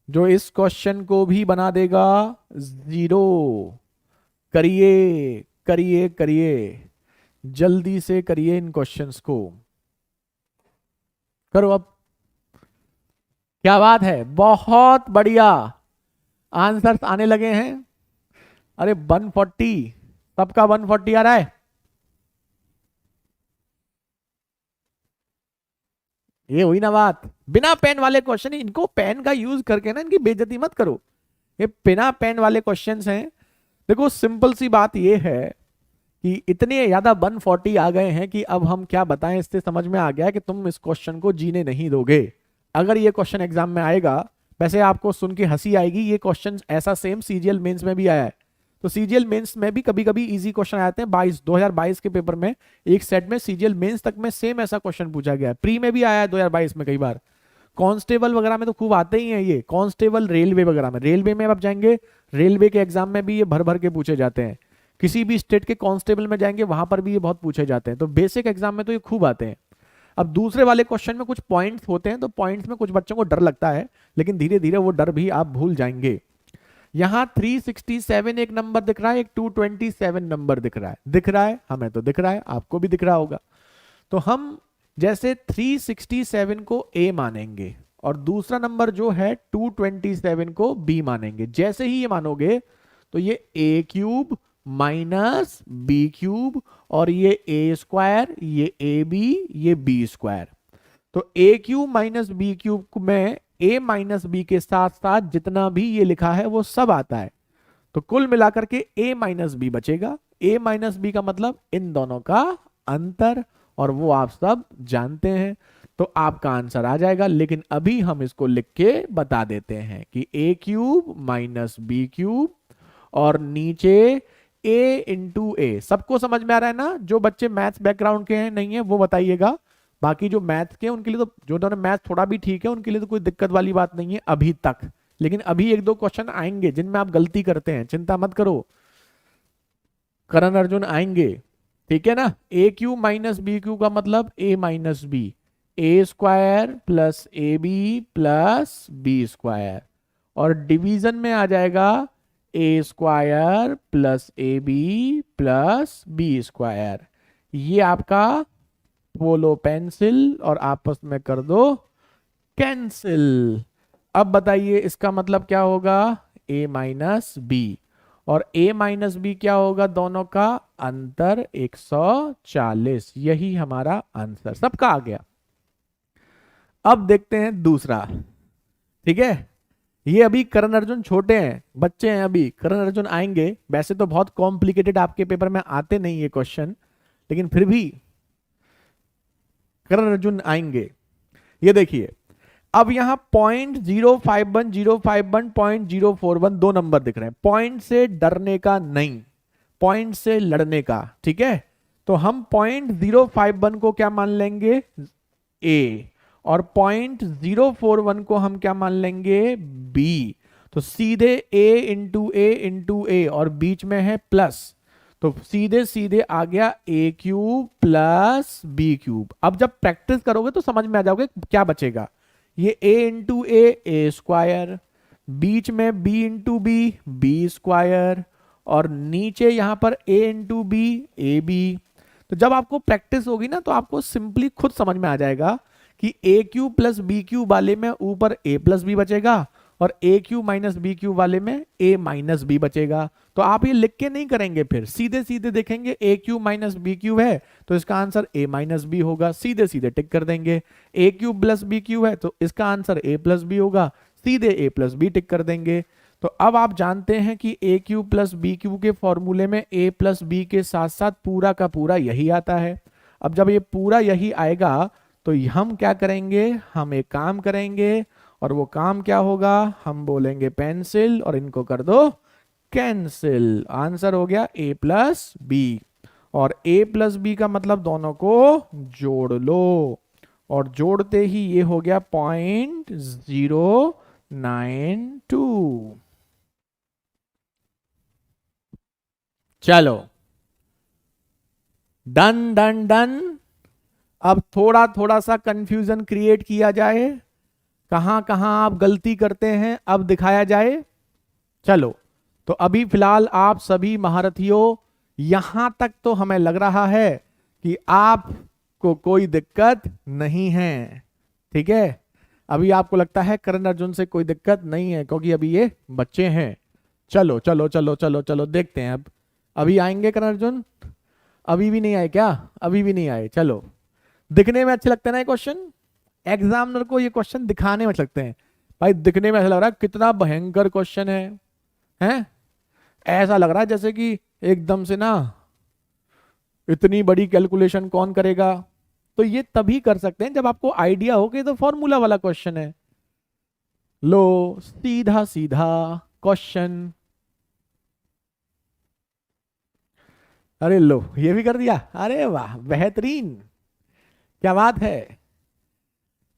जो इस क्वेश्चन को भी बना देगा 0? करिए करिए करिए, जल्दी से करिए इन क्वेश्चंस को, करो अब। क्या बात है, बहुत बढ़िया, आंसर्स आने लगे हैं। अरे 140, सबका 140 आ रहा है। ये हुई ना बात, बिना पेन वाले क्वेश्चन, इनको पेन का यूज करके ना इनकी बेइज्जती मत करो, ये बिना पेन वाले क्वेश्चंस हैं। देखो सिंपल सी बात ये है कि इतने ज्यादा 140 आ गए हैं कि अब हम क्या बताएं, इससे समझ में आ गया है कि तुम इस क्वेश्चन को जीने नहीं दोगे। अगर ये क्वेश्चन एग्जाम में आएगा, वैसे आपको सुन के हंसी आएगी, ये क्वेश्चन ऐसा सेम सीजीएल मेंस में भी आया है। तो सीजीएल मेंस में भी कभी कभी इजी क्वेश्चन आते हैं। 2022 के पेपर में एक सेट में सीजीएल मेंस तक में सेम ऐसा क्वेश्चन पूछा गया है। प्री में भी आया है 2022 में कई बार। कांस्टेबल वगैरह में तो खूब आते ही हैं ये, कांस्टेबल रेलवे वगैरह में। रेलवे में आप जाएंगे, रेलवे के एग्जाम में भी ये भर भर के पूछे जाते हैं। किसी भी स्टेट के कांस्टेबल में जाएंगे वहां पर भी ये बहुत पूछे जाते हैं। तो बेसिक एग्जाम में तो ये खूब आते हैं। अब दूसरे वाले क्वेश्चन में कुछ पॉइंट्स होते हैं, तो पॉइंट्स में कुछ बच्चों को डर लगता है, लेकिन धीरे धीरे वो डर भी आप भूल जाएंगे। यहां 367 एक नंबर दिख रहा है, एक 227 नंबर दिख रहा है। दिख रहा है, हमें तो दिख रहा है, आपको भी दिख रहा होगा। तो हम जैसे 367 को ए मानेंगे और दूसरा नंबर जो है 227 को बी मानेंगे। जैसे ही ये मानोगे तो ये ए क्यूब माइनस बी क्यूब और ये ए स्क्वायर, ये ए बी, ये बी स्क्वायर। तो ए क्यूब माइनस बी क्यूब में ए माइनस बी के साथ साथ जितना भी ये लिखा है वो सब आता है। तो कुल मिलाकर के ए माइनस बी बचेगा। ए माइनस बी का मतलब इन दोनों का अंतर, और वो आप सब जानते हैं। तो आपका आंसर आ जाएगा। लेकिन अभी हम इसको लिख के बता देते हैं कि ए क्यूब माइनस बी क्यूब और नीचे ए इंटू ए। सबको समझ में आ रहा है ना? जो बच्चे मैथ्स बैकग्राउंड के हैं नहीं है वो बताइएगा। बाकी जो मैथ्स के उनके लिए तो, जो उन्होंने मैथ थोड़ा भी ठीक है उनके लिए तो कोई दिक्कत वाली बात नहीं है अभी तक। लेकिन अभी एक दो क्वेश्चन आएंगे जिनमें आप गलती करते हैं, चिंता मत करो, करण अर्जुन आएंगे, ठीक है ना। A cube minus b cube का मतलब a minus b, a square plus a b plus B square, और डिवीजन में आ जाएगा a square plus a b plus B square. ये आपका बोलो पेंसिल और आपस में कर दो कैंसिल। अब बताइए इसका मतलब क्या होगा? a माइनस बी, और a माइनस बी क्या होगा? दोनों का अंतर 140। यही हमारा आंसर सबका आ गया। अब देखते हैं दूसरा, ठीक है। ये अभी करण अर्जुन छोटे हैं, बच्चे हैं, अभी करण अर्जुन आएंगे। वैसे तो बहुत कॉम्प्लिकेटेड आपके पेपर में आते नहीं ये क्वेश्चन, लेकिन फिर भी करण अर्जुन आएंगे। ये देखिए, अब यहां 0.051 051 0.041 दो नंबर दिख रहे हैं। पॉइंट से डरने का नहीं, पॉइंट से लड़ने का, ठीक है। तो हम 0.051 को क्या मान लेंगे? ए, और 0.041 को हम क्या मान लेंगे? बी। तो सीधे ए इंटू ए और बीच में है प्लस, तो सीधे सीधे आ गया ए क्यूब प्लस बी क्यूब। अब जब प्रैक्टिस करोगे तो समझ में आ जाओगे क्या बचेगा। ये a इंटू ए स्क्वायर, बीच में b इंटू बी स्क्वायर, और नीचे यहां पर a into B A B. तो जब आपको प्रैक्टिस होगी ना तो आपको सिंपली खुद समझ में आ जाएगा कि a cube plus B cube वाले में ऊपर a प्लस बी बचेगा और a cube minus B cube वाले में a माइनस बी बचेगा। तो आप ये लिख के नहीं करेंगे, फिर सीधे सीधे देखेंगे a cube minus B cube है तो इसका आंसर a माइनस बी होगा, सीधे सीधे टिक कर देंगे। a cube plus B cube है तो इसका आंसर a प्लस बी होगा, सीधे a प्लस बी टिक कर देंगे। तो अब आप जानते हैं कि a cube plus B cube के फॉर्मूले में a प्लस बी के साथ साथ पूरा का पूरा यही आता है। अब जब ये पूरा यही आएगा तो हम क्या करेंगे? हम एक काम करेंगे, और वो काम क्या होगा? हम बोलेंगे पेंसिल और इनको कर दो कैंसिल। आंसर हो गया a प्लस बी, और a प्लस बी का मतलब दोनों को जोड़ लो, और जोड़ते ही ये हो गया 0.092। चलो डन डन डन। अब थोड़ा थोड़ा सा कंफ्यूजन क्रिएट किया जाए, कहां कहां आप गलती करते हैं अब दिखाया जाए। चलो, तो अभी फिलहाल आप सभी महारथियों, यहां तक तो हमें लग रहा है कि आपको कोई दिक्कत नहीं है, ठीक है। अभी आपको लगता है करण अर्जुन से कोई दिक्कत नहीं है क्योंकि अभी ये बच्चे हैं। चलो चलो चलो चलो चलो देखते हैं अब। अभी आएंगे करण अर्जुन? अभी भी नहीं आए क्या? अभी भी नहीं आए। चलो, दिखने में अच्छे लगते हैं ना ये क्वेश्चन? एग्जामिनर को ये क्वेश्चन दिखाने में अच्छे लगते हैं। भाई दिखने में ऐसा लग रहा है कितना भयंकर क्वेश्चन है, हैं? ऐसा लग रहा है जैसे कि एकदम से ना, इतनी बड़ी कैलकुलेशन कौन करेगा, तो ये तभी कर सकते हैं जब आपको आइडिया हो कि तो फॉर्मूला वाला क्वेश्चन है। लो सीधा सीधा क्वेश्चन। अरे लो ये भी कर दिया, अरे वाह बेहतरीन, क्या बात है।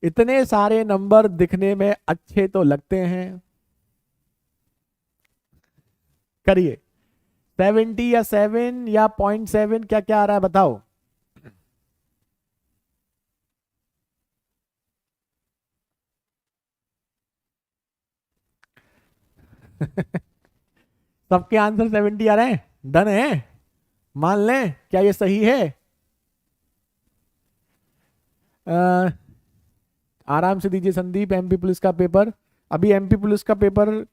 इतने सारे नंबर दिखने में अच्छे तो लगते हैं। करिए, 70 या 7 या 0.7, क्या क्या आ रहा है बताओ। सबके आंसर 70 आ रहे हैं, डन है, मान लें क्या ये सही है। अ, आराम से दीजिए संदीप, एमपी पुलिस का पेपर, अभी एमपी पुलिस का पेपर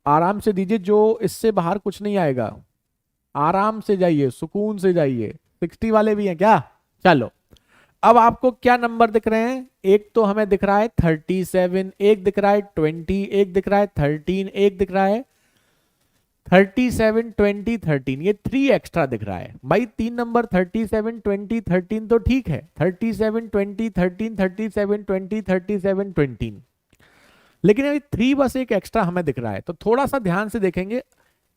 आराम से दीजिए, जो इससे बाहर कुछ नहीं आएगा। आराम से जाइए, सुकून से जाइए। 60 वाले भी हैं क्या? चलो, अब आपको क्या नंबर दिख रहे हैं? एक तो हमें दिख रहा है 37, एक दिख रहा है 20, एक दिख रहा है 13, एक दिख रहा है 37, 20, 13, ये 3 एक्स्ट्रा दिख रहा है भाई। 3 नंबर 37, 20, 13 तो ठीक है, 37, 20, 13, 37, 20, 37, 20, लेकिन अभी 3 बस एक एक्स्ट्रा हमें दिख रहा है। तो थोड़ा सा ध्यान से देखेंगे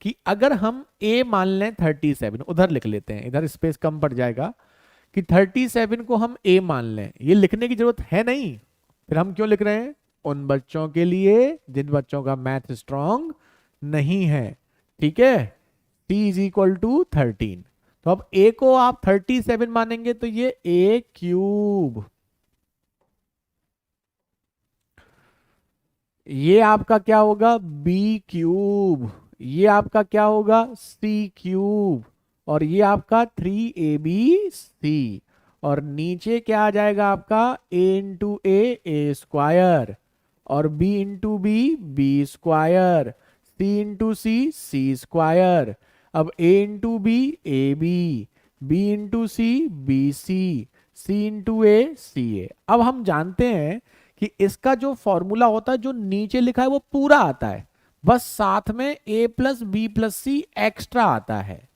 कि अगर हम a मान लें 37, उधर लिख लेते हैं, इधर स्पेस कम पड़ जाएगा, कि 37 को हम a मान लें, ये लिखने की जरूरत है नहीं, फिर हम क्यों लिख रहे हैं? उन बच्चों के लिए जिन बच्चों का मैथ स्ट्रांग नहीं है, ठीक है। t इज इक्वल टू 13, तो अब a को आप 37 मानेंगे तो ये a क्यूब, ये आपका क्या होगा? b क्यूब, ये आपका क्या होगा? c क्यूब, और ये आपका 3abc, और नीचे क्या आ जाएगा आपका? a इंटू ए स्क्वायर, और b into b square, c into c square. अब a into B A b into b c into a. अब हम जानते हैं कि इसका जो फॉर्मूला होता है, जो नीचे लिखा है वो पूरा आता है, बस साथ में a plus B plus C extra आता है।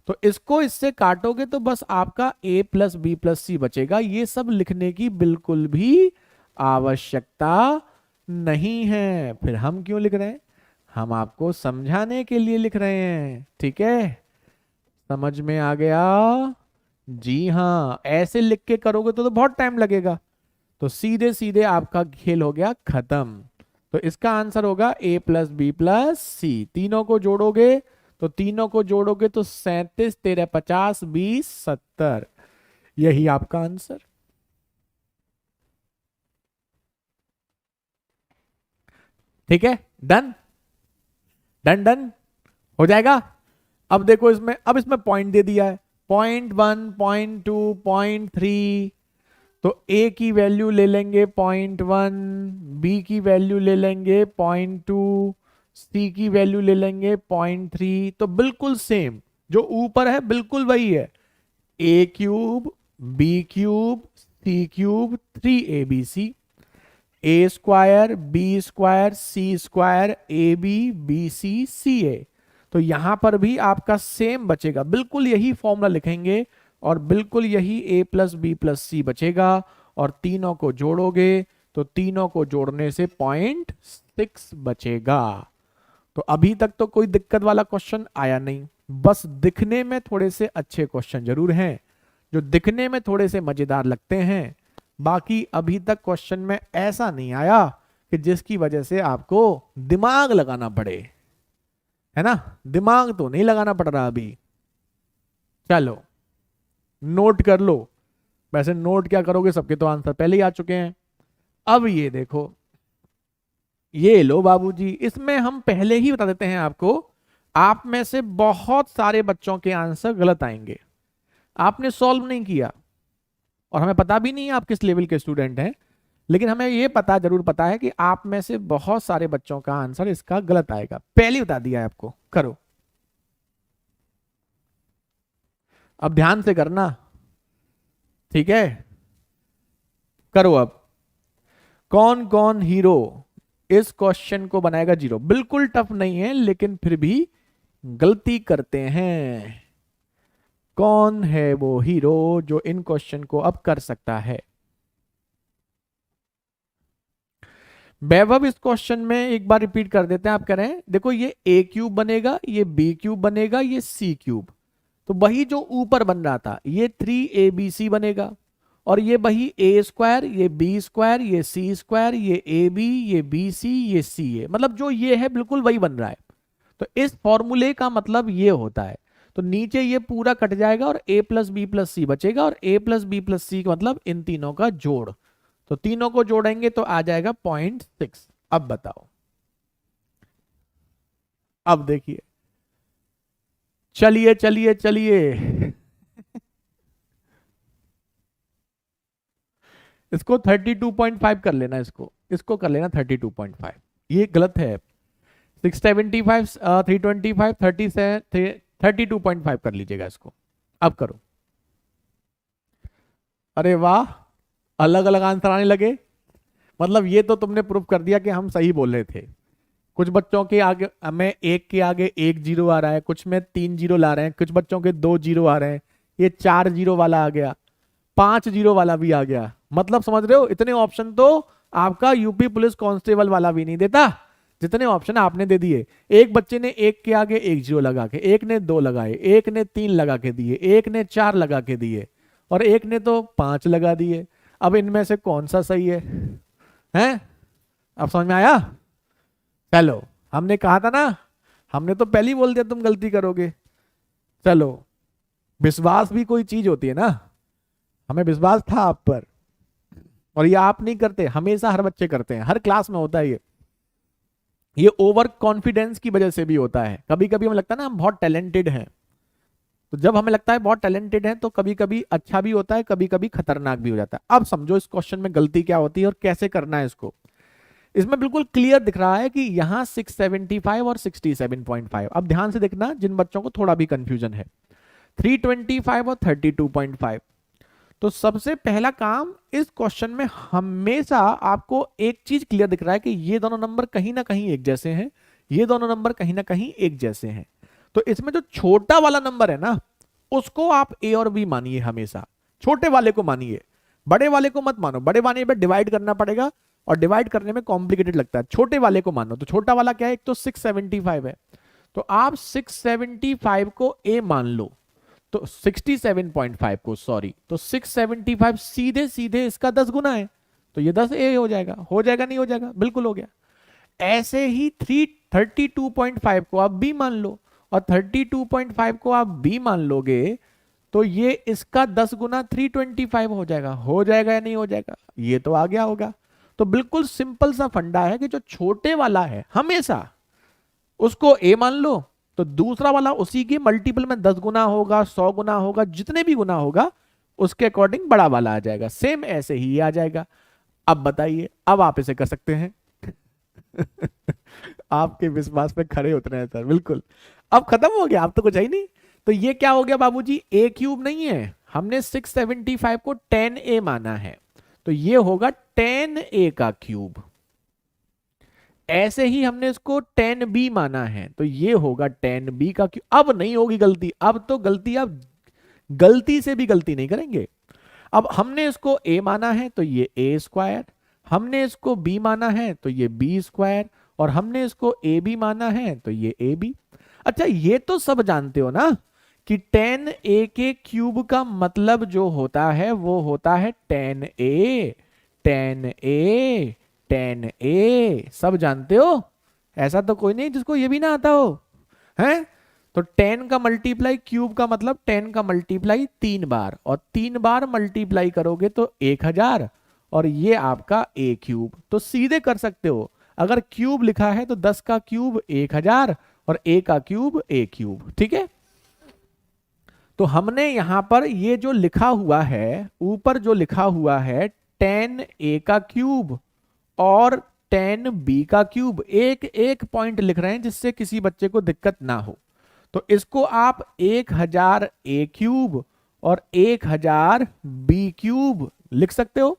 तो इसको इससे काटोगे तो बस आपका a प्लस बी प्लस सी बचेगा। ये सब लिखने की बिल्कुल भी आवश्यकता नहीं है। फिर हम क्यों लिख रहे हैं? हम आपको समझाने के लिए लिख रहे हैं, ठीक है। समझ में आ गया? जी हाँ, ऐसे लिख के करोगे तो बहुत टाइम लगेगा, तो सीधे सीधे आपका खेल हो गया खत्म। तो इसका आंसर होगा a प्लस बी प्लस सी। तीनों को जोड़ोगे तो 37, 13, 50, 20, 70, यही आपका आंसर। ठीक है, डन डन डन हो जाएगा। अब देखो इसमें, अब इसमें पॉइंट दे दिया है, 0.1, 0.2, 0.3, तो a की वैल्यू ले लेंगे 0.1, b की वैल्यू ले लेंगे 0.2, c की वैल्यू ले लेंगे 0.3, तो बिल्कुल सेम जो ऊपर है बिल्कुल वही है, a cube, b cube, c cube, 3abc, a square, b square, c square, ab, bc, ca। तो यहां पर भी आपका सेम बचेगा, बिल्कुल यही फॉर्मूला लिखेंगे और बिल्कुल यही a प्लस बी प्लस सी बचेगा, और तीनों को जोड़ोगे तो तीनों को जोड़ने से 0.6 बचेगा। तो अभी तक तो कोई दिक्कत वाला क्वेश्चन आया नहीं, बस दिखने में थोड़े से अच्छे क्वेश्चन जरूर हैं, जो दिखने में थोड़े से मजेदार लगते हैं। बाकी अभी तक क्वेश्चन में ऐसा नहीं आया कि जिसकी वजह से आपको दिमाग लगाना पड़े, है ना। दिमाग तो नहीं लगाना पड़ रहा अभी। चलो नोट कर लो, वैसे नोट क्या करोगे, सबके तो आंसर पहले ही आ चुके हैं। अब ये देखो, ये लो बाबूजी, इसमें हम पहले ही बता देते हैं आपको, आप में से बहुत सारे बच्चों के आंसर गलत आएंगे। आपने सॉल्व नहीं किया और हमें पता भी नहीं है आप किस लेवल के स्टूडेंट हैं, लेकिन हमें ये पता जरूर पता है कि आप में से बहुत सारे बच्चों का आंसर इसका गलत आएगा, पहले ही बता दिया है आपको। करो, अब ध्यान से करना, ठीक है। करो अब, कौन कौन हीरो इस क्वेश्चन को बनाएगा जीरो? बिल्कुल टफ नहीं है लेकिन फिर भी गलती करते हैं। कौन है वो हीरो जो इन क्वेश्चन को अब कर सकता है? वैभव, इस क्वेश्चन में एक बार रिपीट कर देते हैं। आप कह रहे हैं देखो ये ए क्यूब बनेगा, ये बी क्यूब बनेगा, ये सी क्यूब। तो वही जो ऊपर बन रहा था ये 3abc बनेगा, और ये वही ए स्क्वायर, ये बी स्क्वायर, ये सी स्क्वायर, ये ए बी, ये बी सी, ये सी ए, मतलब जो ये है बिल्कुल वही बन रहा है। तो इस फॉर्मूले का मतलब ये होता है। तो नीचे ये पूरा कट जाएगा और a प्लस बी प्लस सी बचेगा, और a plus B plus c का मतलब इन तीनों का जोड़। तो तीनों को जोड़ेंगे तो आ जाएगा 0.6। अब बताओ, अब देखिए, चलिए चलिए चलिए इसको 32.5 कर लेना, इसको कर लेना 32.5। ये गलत है। 675, 325, 32.5 कर लीजिएगा इसको। अब करो। अरे वाह, अलग अलग आंसर आने लगे। मतलब ये तो तुमने प्रूफ कर दिया कि हम सही बोल रहे थे। कुछ बच्चों के आगे में एक के आगे 1 जीरो आ रहा है, कुछ में 3 जीरो ला रहे हैं, कुछ बच्चों के 2 जीरो आ रहे हैं, ये 4 जीरो वाला आ गया, 5 जीरो वाला भी आ गया। मतलब समझ रहे हो, इतने ऑप्शन तो आपका यूपी पुलिस कांस्टेबल वाला भी नहीं देता जितने ऑप्शन आपने दे दिए। एक बच्चे ने एक के आगे 1 जीरो लगा के, एक ने 2 लगाए, एक ने 3 लगा के दिए, एक ने 4 लगा के दिए, और एक ने तो 5 लगा दिए। अब इनमें से कौन सा सही है? हैं? अब समझ में आया? चलो, हमने कहा था ना, हमने तो पहले ही बोल दिया तुम गलती करोगे। चलो, विश्वास भी कोई चीज होती है ना, हमें विश्वास था आप पर, और ये आप नहीं करते, हमेशा हर बच्चे करते हैं, हर क्लास में होता है ये ओवर कॉन्फिडेंस की वजह से भी होता है। कभी कभी हमें लगता है ना हम बहुत टैलेंटेड हैं, तो जब हमें लगता है बहुत टैलेंटेड है तो कभी कभी अच्छा भी होता है, कभी कभी खतरनाक भी हो जाता है। अब समझो इस क्वेश्चन में गलती क्या होती है और कैसे करना है इसको। इसमें बिल्कुल क्लियर दिख रहा है कि यहां 675 और 67.5। अब ध्यान से देखना जिन बच्चों को थोड़ा भी कंफ्यूजन है, 325 और 32.5। तो सबसे पहला काम इस क्वेश्चन में हमेशा आपको एक चीज क्लियर दिख रहा है कि ये दोनों नंबर कहीं ना कहीं एक जैसे हैं, ये दोनों नंबर कहीं ना कहीं एक जैसे हैं। तो इसमें जो छोटा वाला नंबर है ना, उसको आप ए और बी मानिए, हमेशा छोटे वाले को मानिए, बड़े वाले को मत मानो। बड़े वाले पे डिवाइड करना पड़ेगा और डिवाइड करने में कॉम्प्लिकेटेड लगता है। छोटे वाले को मानो। तो छोटा वाला क्या है? एक तो 675 है, तो आप 675 को ए मान लो, तो 67.5 को, सॉरी, तो 675 सीधे सीधे इसका 10 गुना है, तो ये 10 ए हो जाएगा। हो जाएगा? नहीं हो जाएगा? बिल्कुल हो गया। ऐसे ही 32.5 को आप बी मान लो, और 32.5 को आप बी मान लोगे तो ये इसका 10 गुना 325 हो जाएगा। हो जाएगा या नहीं हो जाएगा? ये तो आ गया होगा। तो बिल्कुल सिंपल सा फंडा है कि जो छोटे वाला है हमेशा उसको ए मान लो, तो दूसरा वाला उसी के मल्टीपल में 10 गुना होगा, 100 गुना होगा, जितने भी गुना होगा उसके अकॉर्डिंग बड़ा वाला आ जाएगा। सेम ऐसे ही आ जाएगा। अब बताइए, अब आप इसे कर सकते हैं आपके विश्वास पे खड़े उतरे हैं सर, बिल्कुल। अब खत्म हो गया, अब तो कुछ है ही नहीं। तो ये क्या हो गया बाबूजी? ए क्यूब नहीं है, हमने 675 को 10a माना है, तो ये होगा 10a का क्यूब। ऐसे ही हमने इसको 10b माना है, तो ये होगा 10b का क्यूब। अब नहीं होगी गलती, अब तो गलती, अब गलती से भी गलती नहीं करेंगे। अब हमने इसको a माना है तो ये a स्क्वायर, हमने इसको b माना है तो ये b स्क्वायर, और हमने इसको ab माना है तो ये ab। अच्छा, ये तो सब जानते हो ना कि 10a के क्यूब का मतलब जो होता है वो होता है 10a, 10a, 10a। सब जानते हो, ऐसा तो कोई नहीं जिसको ये भी ना आता हो, हैं? तो 10 का मल्टीप्लाई क्यूब का मतलब 10 का मल्टीप्लाई 3 बार, और 3 बार मल्टीप्लाई करोगे तो 1000, और ये आपका a क्यूब। तो सीधे कर सकते हो, अगर क्यूब लिखा है तो 10 का क्यूब 1000 और a का क्यूब a क्यूब। ठीक है? तो हमने यहां पर ये जो लिखा हुआ है, ऊपर जो लिखा हुआ है 10a का क्यूब और 10b का क्यूब, एक एक पॉइंट लिख रहे हैं जिससे किसी बच्चे को दिक्कत ना हो। तो इसको आप 1000 a क्यूब और 1000 b क्यूब लिख सकते हो।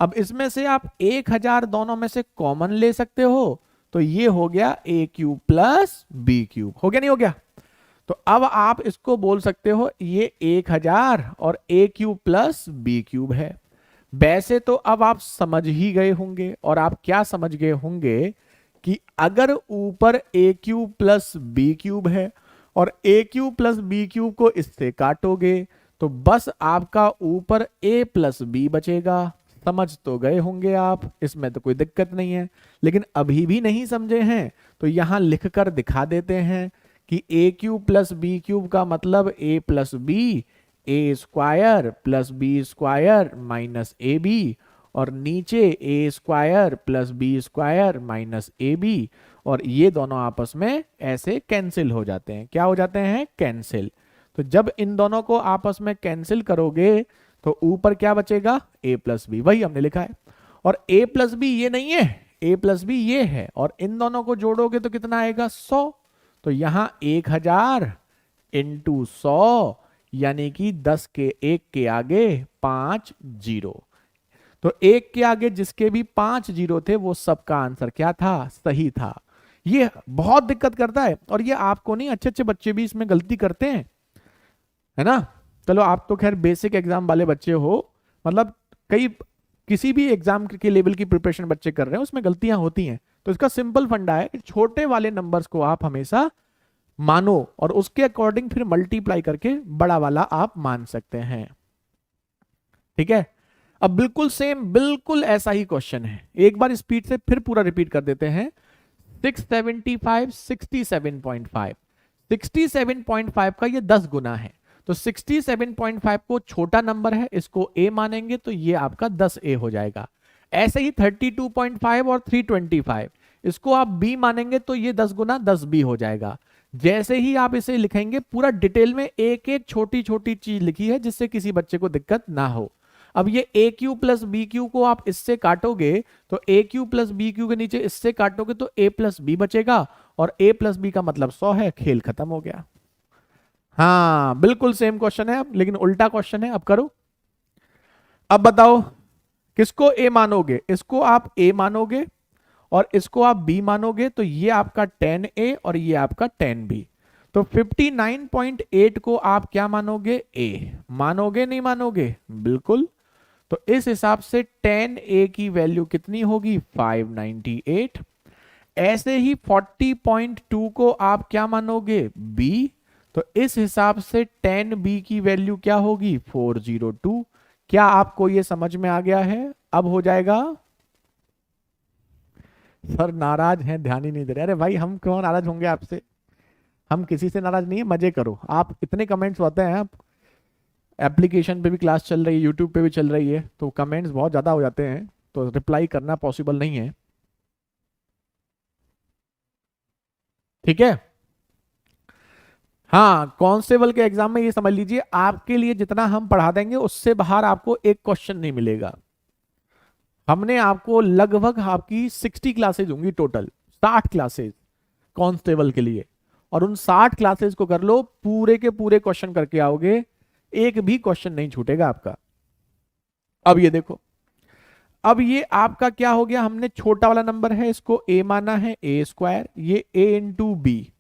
अब इसमें से आप 1000 दोनों में से कॉमन ले सकते हो, तो ये हो गया a cube plus b cube. हो गया नहीं हो गया? तो अब आप इसको बोल सकते हो ये 1000 और a cube plus b cube है। वैसे तो अब आप समझ ही गए होंगे, और आप क्या समझ गए होंगे कि अगर ऊपर a cube plus b cube है और a cube plus b cube को इससे काटोगे तो बस आपका ऊपर a प्लस b बचेगा। समझ तो गए होंगे आप, इसमें तो कोई दिक्कत नहीं है। लेकिन अभी भी नहीं समझे हैं तो यहां लिखकर दिखा देते हैं कि a cube plus b cube का मतलब a plus b, a square plus B square minus a b, और नीचे a square plus B square minus a b, और ये दोनों आपस में ऐसे कैंसिल हो जाते हैं। क्या हो जाते हैं? कैंसिल। तो जब इन दोनों को आपस में कैंसिल करोगे तो ऊपर क्या बचेगा? a प्लस बी, वही हमने लिखा है। और a प्लस बी ये नहीं है, a प्लस बी ये है, और इन दोनों को जोड़ोगे तो कितना आएगा? 100। तो यहां 1000 इंटू 100 यानी कि 10 के 1 के आगे 5 जीरो। तो 1 के आगे जिसके भी 5 जीरो थे वो सबका आंसर क्या था? सही था। ये बहुत दिक्कत करता है, और ये आपको नहीं, अच्छे अच्छे बच्चे भी इसमें गलती करते हैं, है ना। चलो आप तो खैर बेसिक एग्जाम वाले बच्चे हो, मतलब कई किसी भी एग्जाम के लेवल की प्रिपरेशन बच्चे कर रहे हैं उसमें गलतियां होती हैं। तो इसका सिंपल फंडा है कि छोटे वाले नंबर्स को आप हमेशा मानो और उसके अकॉर्डिंग फिर मल्टीप्लाई करके बड़ा वाला आप मान सकते हैं। ठीक है। अब बिल्कुल सेम, बिल्कुल ऐसा ही क्वेश्चन है, एक बार स्पीड से फिर पूरा रिपीट कर देते हैं। 675 67.5, 67.5 का ये 10 गुना है, तो 67.5 को छोटा नंबर है, इसको a मानेंगे तो ये आपका 10a हो जाएगा। ऐसे ही 32.5 और 325 इसको आप b मानेंगे तो ये 10 गुना 10b हो जाएगा। जैसे ही आप इसे लिखेंगे पूरा डिटेल में एक एक छोटी छोटी चीज लिखी है जिससे किसी बच्चे को दिक्कत ना हो। अब ये ए क्यू प्लस बी क्यू को आप इससे काटोगे तो ए क्यू प्लस बी क्यू के नीचे इससे काटोगे तो ए प्लस बी बचेगा, और ए प्लस बी का मतलब 100 है। खेल खत्म हो गया। हाँ बिल्कुल सेम क्वेश्चन है अब, लेकिन उल्टा क्वेश्चन है। अब करो, अब बताओ किसको ए मानोगे? इसको आप ए मानोगे और इसको आप बी मानोगे तो ये आपका 10a और ये आपका 10b। तो 59.8 को आप क्या मानोगे? ए मानोगे, नहीं मानोगे? बिल्कुल। तो इस हिसाब से 10a की वैल्यू कितनी होगी? 598। ऐसे ही 40.2 को आप क्या मानोगे? b। तो इस हिसाब से 10b की वैल्यू क्या होगी? 402। क्या आपको ये समझ में आ गया है? अब हो जाएगा। सर नाराज हैं, ध्यान ही नहीं दे रहे। अरे भाई हम क्यों नाराज होंगे आपसे? हम किसी से नाराज नहीं है, मजे करो। आप इतने कमेंट्स होते हैं, आप एप्लीकेशन पे भी क्लास चल रही है, यूट्यूब पे भी चल रही है, तो कमेंट्स बहुत ज़्यादा हो जाते हैं तो रिप्लाई करना पॉसिबल नहीं है। ठीक है। हाँ कांस्टेबल के एग्जाम में ये समझ लीजिए आपके लिए जितना हम पढ़ा देंगे उससे बाहर आपको एक क्वेश्चन नहीं मिलेगा। हमने आपको लगभग आपकी 60 क्लासेज होंगी, टोटल 60 क्लासेज कांस्टेबल के लिए, और उन 60 क्लासेस को कर लो, पूरे के पूरे क्वेश्चन करके आओगे, एक भी क्वेश्चन नहीं छूटेगा आपका। अब ये देखो, अब ये आपका क्या हो गया? हमने छोटा वाला नंबर है इसको a माना है, a स्क्वायर, ये a इंटू बी।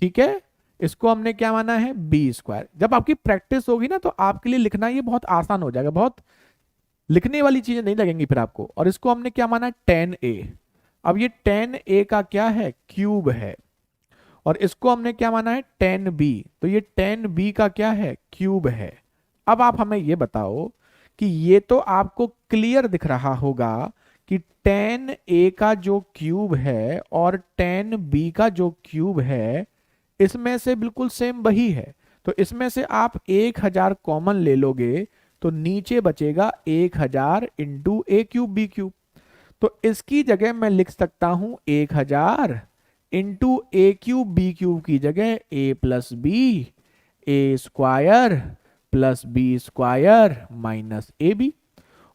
ठीक है। इसको हमने क्या माना है? b square. जब आपकी प्रैक्टिस होगी ना तो आपके लिए लिखना ये बहुत आसान हो जाएगा, बहुत लिखने वाली चीजें नहीं लगेंगी फिर आपको। और इसको हमने क्या माना? 10a। अब ये 10a का क्या है? क्यूब है। और इसको हमने क्या माना है? 10b। तो ये 10b का क्या है? क्यूब है। अब आप हमें ये बताओ कि ये तो आपको क्लियर दिख रहा होगा कि 10a का जो क्यूब है और 10b का जो क्यूब है इसमें से बिल्कुल सेम वही है। तो इसमें से आप 1000 कॉमन ले लोगे तो नीचे बचेगा 1000 into a cube b cube. तो इसकी जगह मैं लिख सकता हूं 1000 into a cube b cube की जगह a plus b, a square plus B square minus a b,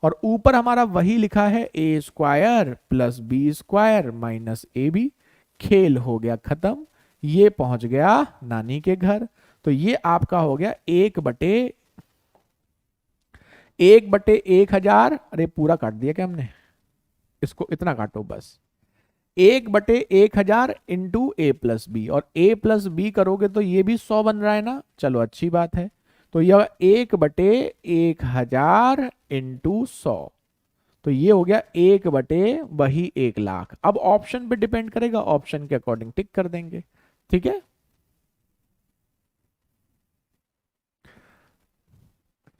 और ऊपर हमारा वही लिखा है a square plus B square minus a b. खेल हो गया खत्म, ये पहुंच गया नानी के घर। तो ये आपका हो गया 1/1000। अरे पूरा काट दिया क्या हमने? इसको इतना काटो बस, 1/1000 इंटू A+B, और A+B करोगे तो ये भी 100 बन रहा है ना, चलो अच्छी बात है। तो यह 1/1000 इंटू 100, तो ये हो गया 1/1 लाख। अब ऑप्शन पे डिपेंड करेगा, ऑप्शन के अकॉर्डिंग टिक कर देंगे, ठीक है।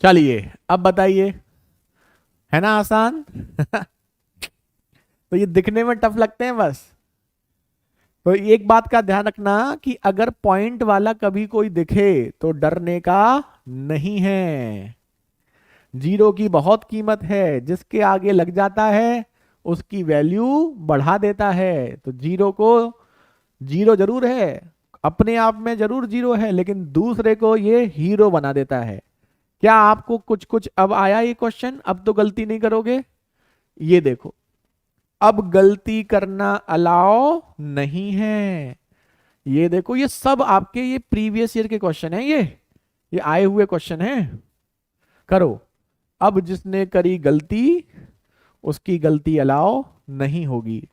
चलिए अब बताइए, है ना आसान? तो ये दिखने में टफ लगते हैं बस। तो एक बात का ध्यान रखना कि अगर पॉइंट वाला कभी कोई दिखे तो डरने का नहीं है। जीरो की बहुत कीमत है, जिसके आगे लग जाता है उसकी वैल्यू बढ़ा देता है। तो जीरो को, जीरो जरूर है, अपने आप में जरूर जीरो है, लेकिन दूसरे को ये हीरो बना देता है। क्या आपको कुछ कुछ अब आया ये क्वेश्चन? अब तो गलती नहीं करोगे। ये देखो, अब गलती करना अलाउ नहीं है। ये देखो, ये सब आपके ये प्रीवियस ईयर के क्वेश्चन है, ये आए हुए क्वेश्चन है। करो। अब जिसने करी गलती उसकी गलती अलाउ नहीं होगी।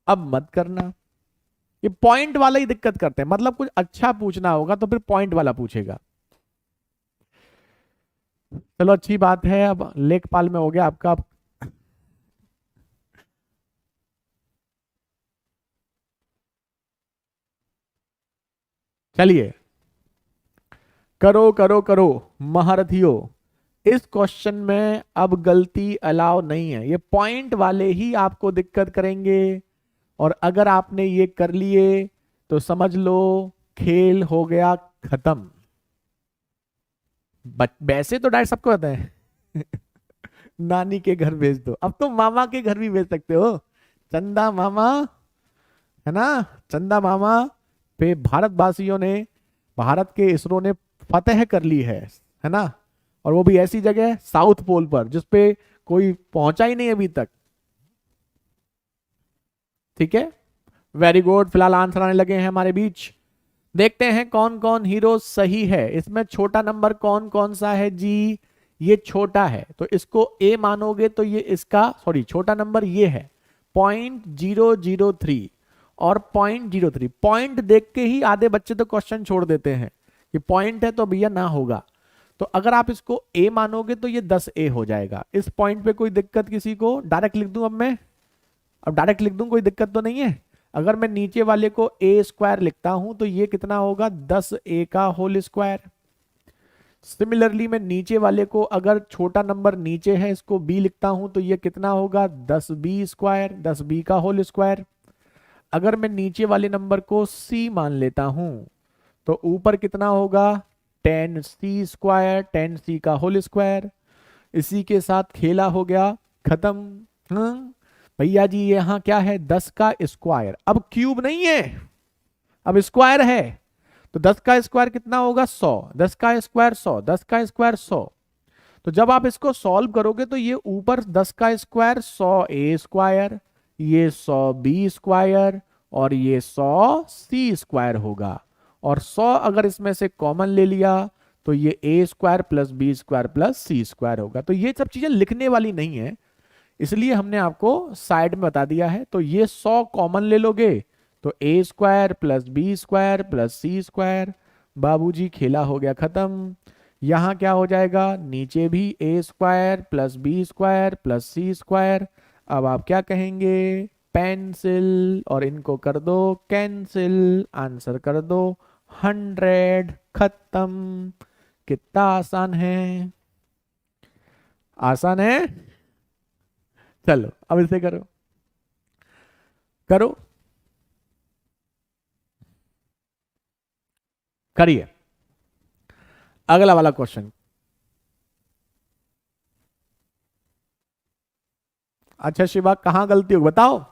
अब मत करना। ये पॉइंट वाला ही दिक्कत करते हैं, मतलब कुछ अच्छा पूछना होगा तो फिर पॉइंट वाला पूछेगा। चलो अच्छी बात है, अब लेखपाल में हो गया आपका। चलिए, करो करो करो महारथियों। इस क्वेश्चन में अब गलती अलाउ नहीं है, ये पॉइंट वाले ही आपको दिक्कत करेंगे। और अगर आपने ये कर लिए तो समझ लो खेल हो गया खत्म। वैसे तो डायरेक्ट सबको आता है। नानी के घर भेज दो, अब तो मामा के घर भी भेज सकते हो। चंदा मामा, है ना, चंदा मामा पे भारतवासियों ने, भारत के इसरो ने फतेह कर ली है ना। और वो भी ऐसी जगह साउथ पोल पर जिसपे कोई पहुंचा ही नहीं अभी तक। ठीक है, वेरी गुड। फिलहाल आंसर आने लगे हैं हमारे बीच। देखते हैं कौन कौन हीरो सही है। इसमें छोटा नंबर कौन कौन सा है जी? ये छोटा है तो इसको ए मानोगे, तो ये इसका, सॉरी, छोटा नंबर ये है 0.003 और 0.03। पॉइंट देख के ही आधे बच्चे तो क्वेश्चन छोड़ देते हैं कि पॉइंट है तो भैया ना होगा। तो अगर आप इसको ए मानोगे तो ये 10A हो जाएगा। इस पॉइंट पे कोई दिक्कत किसी को? डायरेक्ट लिख दूं अब मैं? अब डायरेक्ट लिख दूं, कोई दिक्कत तो नहीं है? अगर मैं नीचे वाले को A² लिखता हूं तो ये कितना होगा? 10A का होल स्क्वायर। सिमिलरली मैं नीचे वाले को, अगर छोटा नंबर नीचे है, इसको B लिखता हूं तो ये कितना होगा? 10B², 10B का होल स्क्वायर। अगर मैं नीचे वाले नंबर को C मान लेता हूं तो ऊपर कितना होगा? 10C², 10C का होल स्क्वायर। इसी के साथ खेला हो गया खत्म। भैया जी यहाँ क्या है? 10 का स्क्वायर। अब क्यूब नहीं है, अब स्क्वायर है। तो 10 का स्क्वायर कितना होगा? 100। 10 का स्क्वायर 100, 10 का स्क्वायर 100। तो जब आप इसको सॉल्व करोगे तो ये ऊपर 10 का स्क्वायर 100A², ये 100B² और ये 100C² होगा। और 100 अगर इसमें से कॉमन ले लिया तो ये A² plus B² plus C² होगा। तो ये सब चीजें लिखने वाली नहीं है, इसलिए हमने आपको साइड में बता दिया है। तो ये 100 कॉमन ले लोगे तो A² plus B² plus C²। बाबूजी खेला हो गया खत्म। यहाँ क्या हो जाएगा? नीचे भी A² plus B² plus C²। अब आप क्या कहेंगे? पेंसिल, और इनको कर दो कैंसिल, आंसर कर दो 100। खत्म। कितना आसान है? आसान है। चलो अब इसे करो, करो, करिए अगला वाला क्वेश्चन। अच्छा शिवा, कहां गलती होगी बताओ?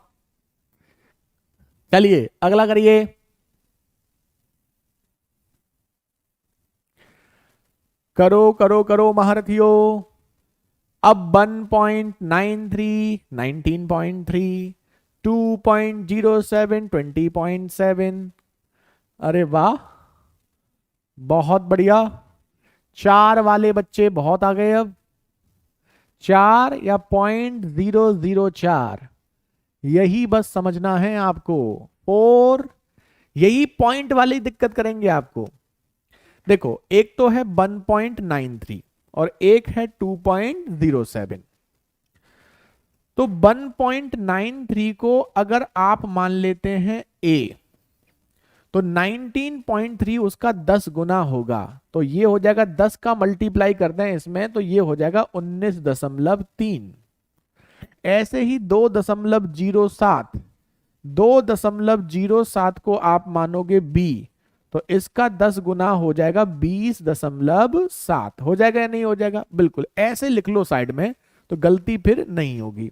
चलिए अगला करिए। करो करो करो महारथियों। अब 1.93 19.3, 2.07 20.7। अरे वाह, बहुत बढ़िया। चार वाले बच्चे बहुत आ गए। अब 4 या 0.004, यही बस समझना है आपको। फोर, यही पॉइंट वाली दिक्कत करेंगे आपको। देखो एक तो है 1.93 और एक है 2.07। तो 1.93 को अगर आप मान लेते हैं ए, तो 19.3 उसका 10 गुना होगा। तो ये हो जाएगा 10 का मल्टीप्लाई करते हैं इसमें, तो ये हो जाएगा 19.3। ऐसे ही 2.07, 2.07 को आप मानोगे बी, तो इसका 10 गुना हो जाएगा 20.7। हो जाएगा या नहीं हो जाएगा? बिल्कुल ऐसे लिख लो साइड में, तो गलती फिर नहीं होगी।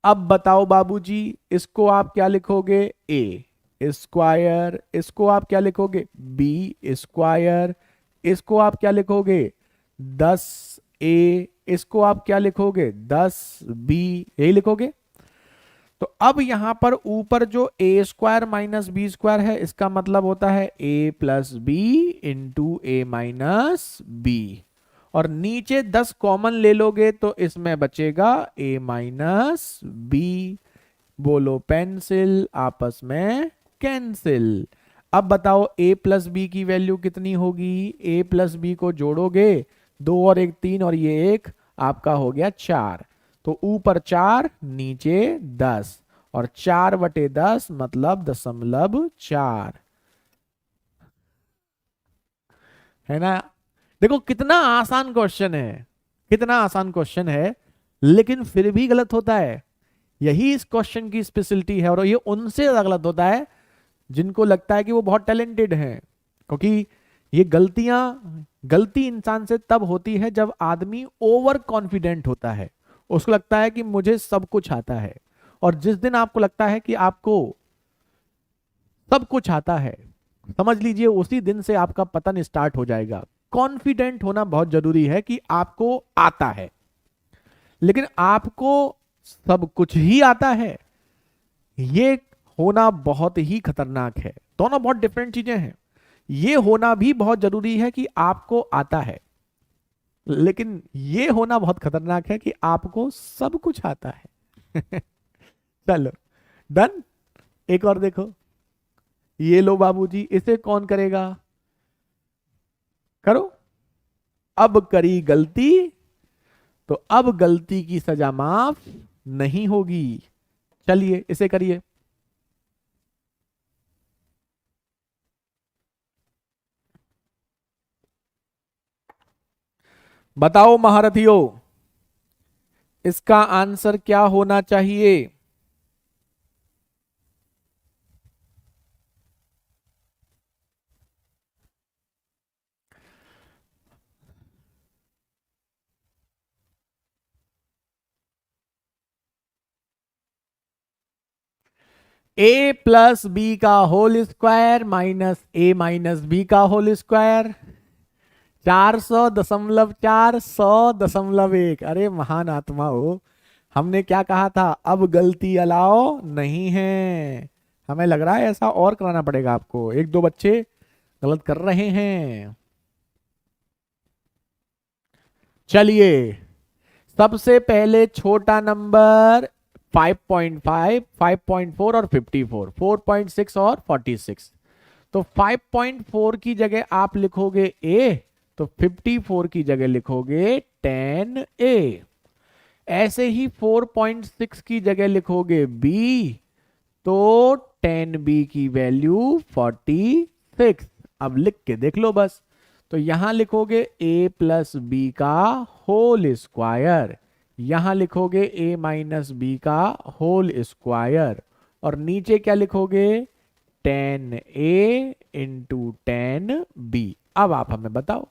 अब बताओ बाबूजी, इसको आप क्या लिखोगे? A square. इसको आप क्या लिखोगे? B square. इसको आप क्या लिखोगे? 10a। इसको आप क्या लिखोगे? 10b। यही लिखोगे। तो अब यहां पर ऊपर जो A square minus B square है, इसका मतलब होता है a plus B into A minus B. और नीचे 10 कॉमन ले लोगे तो इसमें बचेगा a माइनस बी। बोलो पेंसिल, आपस में कैंसिल। अब बताओ a प्लस बी की वैल्यू कितनी होगी? a प्लस बी को जोड़ोगे, 2 और 1 3, और ये एक आपका हो गया 4। तो ऊपर 4 नीचे 10, और 4/10 मतलब 0.4, है ना? देखो कितना आसान क्वेश्चन है, कितना आसान क्वेश्चन है, लेकिन फिर भी गलत होता है। यही इस क्वेश्चन की स्पेशलिटी है, और ये उनसे ज्यादा गलत होता है जिनको लगता है कि वो बहुत टैलेंटेड हैं। क्योंकि ये गलती इंसान से तब होती है जब आदमी ओवर कॉन्फिडेंट होता है, उसको लगता है कि मुझे सब कुछ आता है। और जिस दिन आपको लगता है कि आपको सब कुछ आता है, समझ लीजिए उसी दिन से आपका पतन स्टार्ट हो जाएगा। कॉन्फिडेंट होना बहुत जरूरी है कि आपको आता है, लेकिन आपको सब कुछ ही आता है, ये होना बहुत ही खतरनाक है। दोनों बहुत डिफरेंट चीजें हैं। ये होना भी बहुत जरूरी है कि आपको आता है, लेकिन ये होना बहुत खतरनाक है कि आपको सब कुछ आता है। चलो डन। एक और देखो, ये लो बाबूजी, इसे कौन करेगा? करो। अब करी गलती तो अब गलती की सजा माफ नहीं होगी। चलिए इसे करिए। बताओ महारथियों, इसका आंसर क्या होना चाहिए? ए प्लस बी का होल स्क्वायर माइनस ए माइनस बी का होल स्क्वायर। 400.4, 100.1। अरे महान आत्मा हो, हमने क्या कहा था? अब गलती अलाउ नहीं है। हमें लग रहा है ऐसा और कराना पड़ेगा आपको, एक दो बच्चे गलत कर रहे हैं। चलिए, सबसे पहले छोटा नंबर 5.5, 5.4 और 54, 4.6 और 46। तो 5.4 की जगह आप लिखोगे ए, तो 54 की जगह लिखोगे 10a। ऐसे ही 4.6 की जगह लिखोगे बी, तो 10b की वैल्यू 46। अब लिख के देख लो बस। तो यहां लिखोगे a प्लस बी का होल स्क्वायर, यहां लिखोगे a माइनस बी का होल स्क्वायर, और नीचे क्या लिखोगे? 10a into 10b। अब आप हमें बताओ,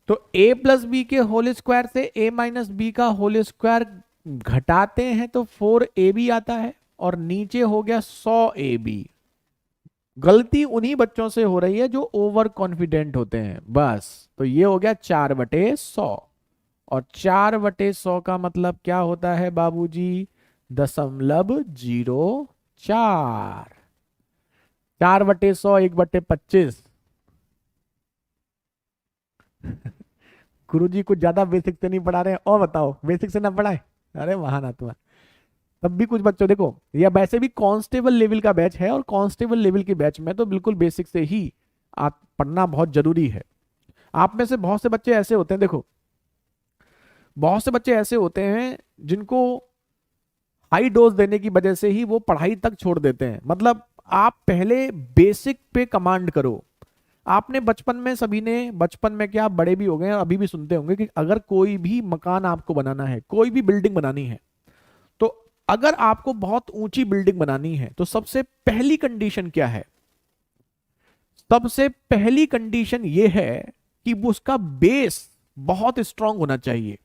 तो a प्लस बी के होल स्क्वायर से a माइनस बी का होल स्क्वायर घटाते हैं तो 4ab आता है, और नीचे हो गया 100ab। गलती उन्हीं बच्चों से हो रही है जो ओवर कॉन्फिडेंट होते हैं बस। तो ये हो गया 4/100, और 4/100 का मतलब क्या होता है बाबूजी? 0.04। 4/100 1/25। गुरु जी कुछ ज्यादा बेसिक से नहीं पढ़ा रहे हैं, और बताओ बेसिक से ना पढ़ाए? अरे महान आत्मा। तब भी कुछ बच्चों देखो, या वैसे भी कांस्टेबल लेवल का बैच है, और कांस्टेबल लेवल के बैच में तो बिल्कुल बेसिक से ही आप पढ़ना बहुत जरूरी है। आप में से बहुत से बच्चे ऐसे होते हैं, देखो बहुत से बच्चे ऐसे होते हैं जिनको हाई डोज देने की वजह से ही वो पढ़ाई तक छोड़ देते हैं। मतलब आप पहले बेसिक पे कमांड करो। आपने बचपन में, सभी ने बचपन में, क्या बड़े भी हो गए हैं अभी भी सुनते होंगे कि अगर कोई भी मकान आपको बनाना है, कोई भी बिल्डिंग बनानी है, तो अगर आपको बहुत ऊंची बिल्डिंग बनानी है तो सबसे पहली कंडीशन क्या है? सबसे पहली कंडीशन यह है कि वो उसका बेस बहुत स्ट्रांग होना चाहिए।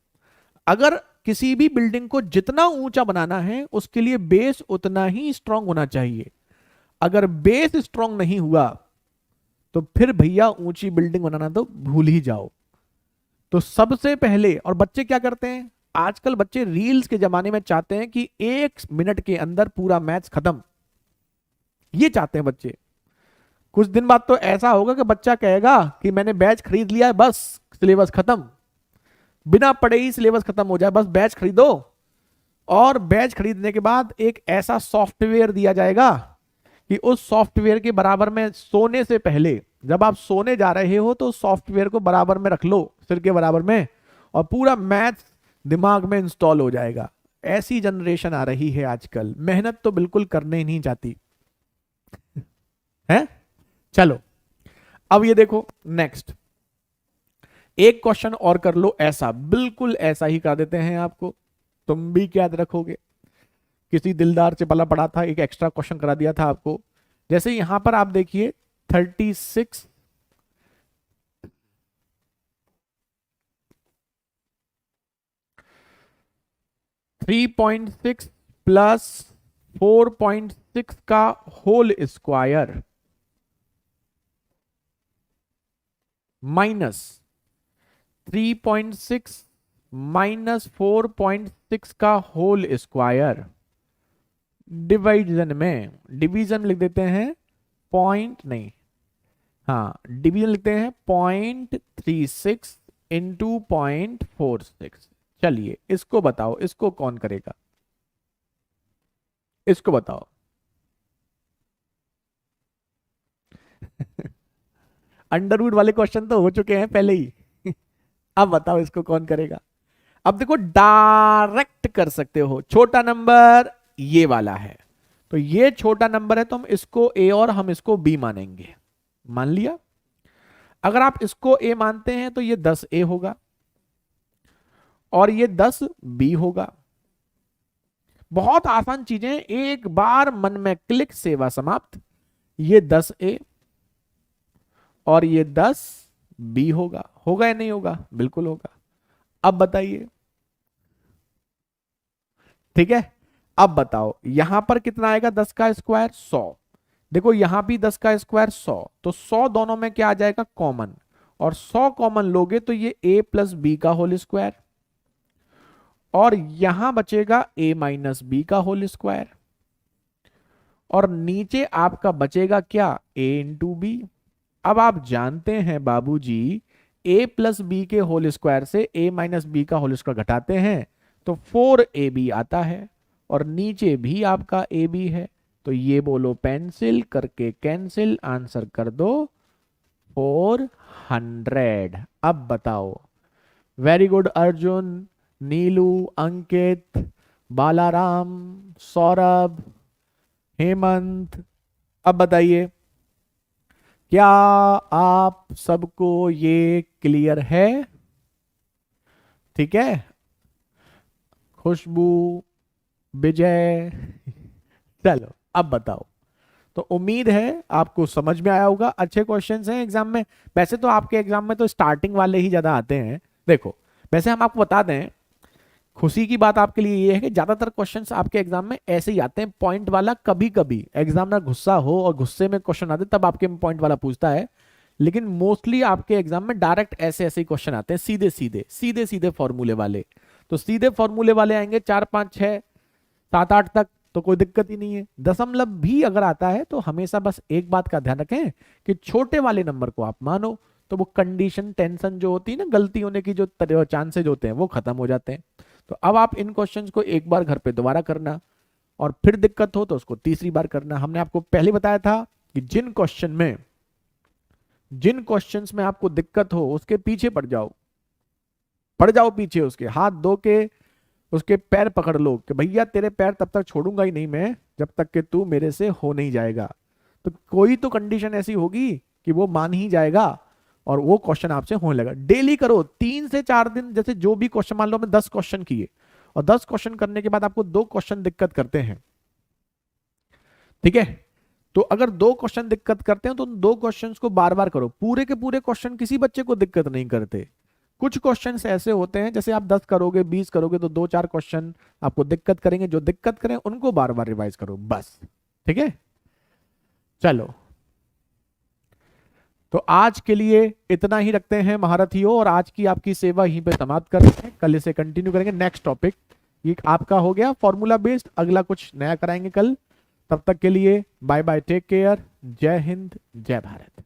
अगर किसी भी बिल्डिंग को जितना ऊंचा बनाना है उसके लिए बेस उतना ही स्ट्रांग होना चाहिए। अगर बेस स्ट्रांग नहीं हुआ तो फिर भैया ऊंची बिल्डिंग बनाना तो भूल ही जाओ। तो सबसे पहले, और बच्चे क्या करते हैं आजकल, बच्चे रील्स के जमाने में चाहते हैं कि 1 मिनट के अंदर पूरा मैथ्स खत्म, ये चाहते हैं बच्चे। कुछ दिन बाद तो ऐसा होगा कि बच्चा कहेगा कि मैंने बैच खरीद लिया है, बस सिलेबस खत्म, बिना पढ़े ही सिलेबस खत्म हो जाए, बस बैच खरीदो। और बैच खरीदने के बाद एक ऐसा सॉफ्टवेयर दिया जाएगा कि उस सॉफ्टवेयर के बराबर में सोने से पहले, जब आप सोने जा रहे हो तो सॉफ्टवेयर को बराबर में रख लो, सिर के बराबर में, और पूरा मैथ्स दिमाग में इंस्टॉल हो जाएगा। ऐसी जनरेशन आ रही है आजकल, मेहनत तो बिल्कुल करने ही नहीं चाहती है। चलो अब ये देखो नेक्स्ट, एक क्वेश्चन और कर लो, ऐसा बिल्कुल ऐसा ही कर देते हैं आपको, तुम भी क्या याद रखोगे। किसी दिलदार से पला पड़ा था, एक एक्स्ट्रा क्वेश्चन करा दिया था आपको। जैसे यहां पर आप देखिए 36 3.6 प्लस 4.6 का होल स्क्वायर माइनस 3.6 माइनस 4.6 का होल स्क्वायर, डिवीजन में, डिवीजन लिख देते हैं पॉइंट नहीं, हाँ डिवीजन लिखते हैं 0.36 इंटू 0.46। चलिए इसको बताओ, इसको कौन करेगा, इसको बताओ अंडरवुड वाले क्वेश्चन तो हो चुके हैं पहले ही अब बताओ इसको कौन करेगा। अब देखो डायरेक्ट कर सकते हो, छोटा नंबर ये वाला है, तो ये छोटा नंबर है तो हम इसको ए और हम इसको बी मानेंगे, मान लिया। अगर आप इसको ए मानते हैं तो ये 10 ए होगा और ये 10 बी होगा। बहुत आसान चीजें, एक बार मन में क्लिक, सेवा समाप्त। ये 10 ए और ये 10 बी होगा, होगा या नहीं होगा? बिल्कुल होगा। अब बताइए, ठीक है। अब बताओ यहां पर कितना आएगा, 10 का स्क्वायर 100। देखो यहां भी 10 का स्क्वायर 100, तो 100 दोनों में क्या आ जाएगा, कॉमन, और 100 कॉमन लोगे तो ये a प्लस बी का होल स्क्वायर, और यहां बचेगा a माइनस बी का होल स्क्वायर, और नीचे आपका बचेगा क्या, a इंटू बी। अब आप जानते हैं बाबूजी, a प्लस बी के होल स्क्वायर से a माइनस बी का होल स्क्वायर घटाते हैं तो 4ab आता है, और नीचे भी आपका ए बी है, तो ये बोलो पेंसिल करके कैंसिल, आंसर कर दो 400। अब बताओ, वेरी गुड अर्जुन, नीलू, अंकित, बालाराम, सौरभ, हेमंत। अब बताइए क्या आप सबको ये क्लियर है? ठीक है, खुशबू, विजय, चलो अब बताओ। तो उम्मीद है आपको समझ में आया होगा। अच्छे क्वेश्चंस हैं एग्जाम में। वैसे तो आपके एग्जाम में तो स्टार्टिंग वाले ही ज्यादा आते हैं। देखो वैसे हम आपको बता दें, खुशी की बात आपके लिए ये है कि ज्यादातर क्वेश्चंस आपके एग्जाम में ऐसे ही आते हैं, पॉइंट वाला। कभी कभी एग्जामिनर गुस्सा हो और गुस्से में क्वेश्चन आते तब आपके पॉइंट वाला पूछता है, लेकिन मोस्टली आपके एग्जाम में डायरेक्ट ऐसे ऐसे क्वेश्चन आते हैं, सीधे सीधे सीधे सीधे फॉर्मूले वाले। तो सीधे फॉर्मूले वाले आएंगे 4 5 6 7 8 तक, तो कोई दिक्कत ही नहीं है। दशमलव भी अगर आता है तो हमेशा बस एक बात का ध्यान रखें कि छोटे वाले नंबर को आप मानो, तो वो कंडीशन टेंशन जो होती है ना, गलती होने की जो चांसेज होते हैं वो खत्म हो जाते हैं। तो अब आप इन क्वेश्चंस को एक बार घर पे दोबारा करना, और फिर दिक्कत हो तो उसको तीसरी बार करना। हमने आपको पहले बताया था कि जिन क्वेश्चंस में आपको दिक्कत हो उसके पीछे पड़ जाओ पीछे, उसके हाथ धो के उसके पैर पकड़ लो कि भैया तेरे पैर तब तक छोड़ूंगा ही नहीं मैं जब तक कि तू मेरे से हो नहीं जाएगा। तो कोई तो कंडीशन ऐसी होगी कि वो मान ही जाएगा और वो क्वेश्चन आपसे होने लगा। डेली करो 3 से 4 दिन, जैसे जो भी क्वेश्चन, मान लो मैं 10 क्वेश्चन किए और 10 क्वेश्चन करने के बाद आपको 2 क्वेश्चन दिक्कत करते हैं, ठीक है, तो अगर 2 क्वेश्चन दिक्कत करते हैं तो उन 2 क्वेश्चंस को बार बार करो। पूरे के पूरे क्वेश्चन किसी बच्चे को दिक्कत नहीं करते, कुछ क्वेश्चंस ऐसे होते हैं जैसे आप 10 करोगे 20 करोगे तो 2-4 क्वेश्चन आपको दिक्कत करेंगे, जो दिक्कत करें उनको बार बार रिवाइज करो बस, ठीक है। चलो, तो आज के लिए इतना ही रखते हैं महारथियों, और आज की आपकी सेवा यहीं पे समाप्त करते हैं। कल इसे कंटिन्यू करेंगे। नेक्स्ट टॉपिक ये आपका हो गया फॉर्मूला बेस्ड, अगला कुछ नया कराएंगे कल। तब तक के लिए बाय बाय, टेक केयर, जय हिंद, जय भारत।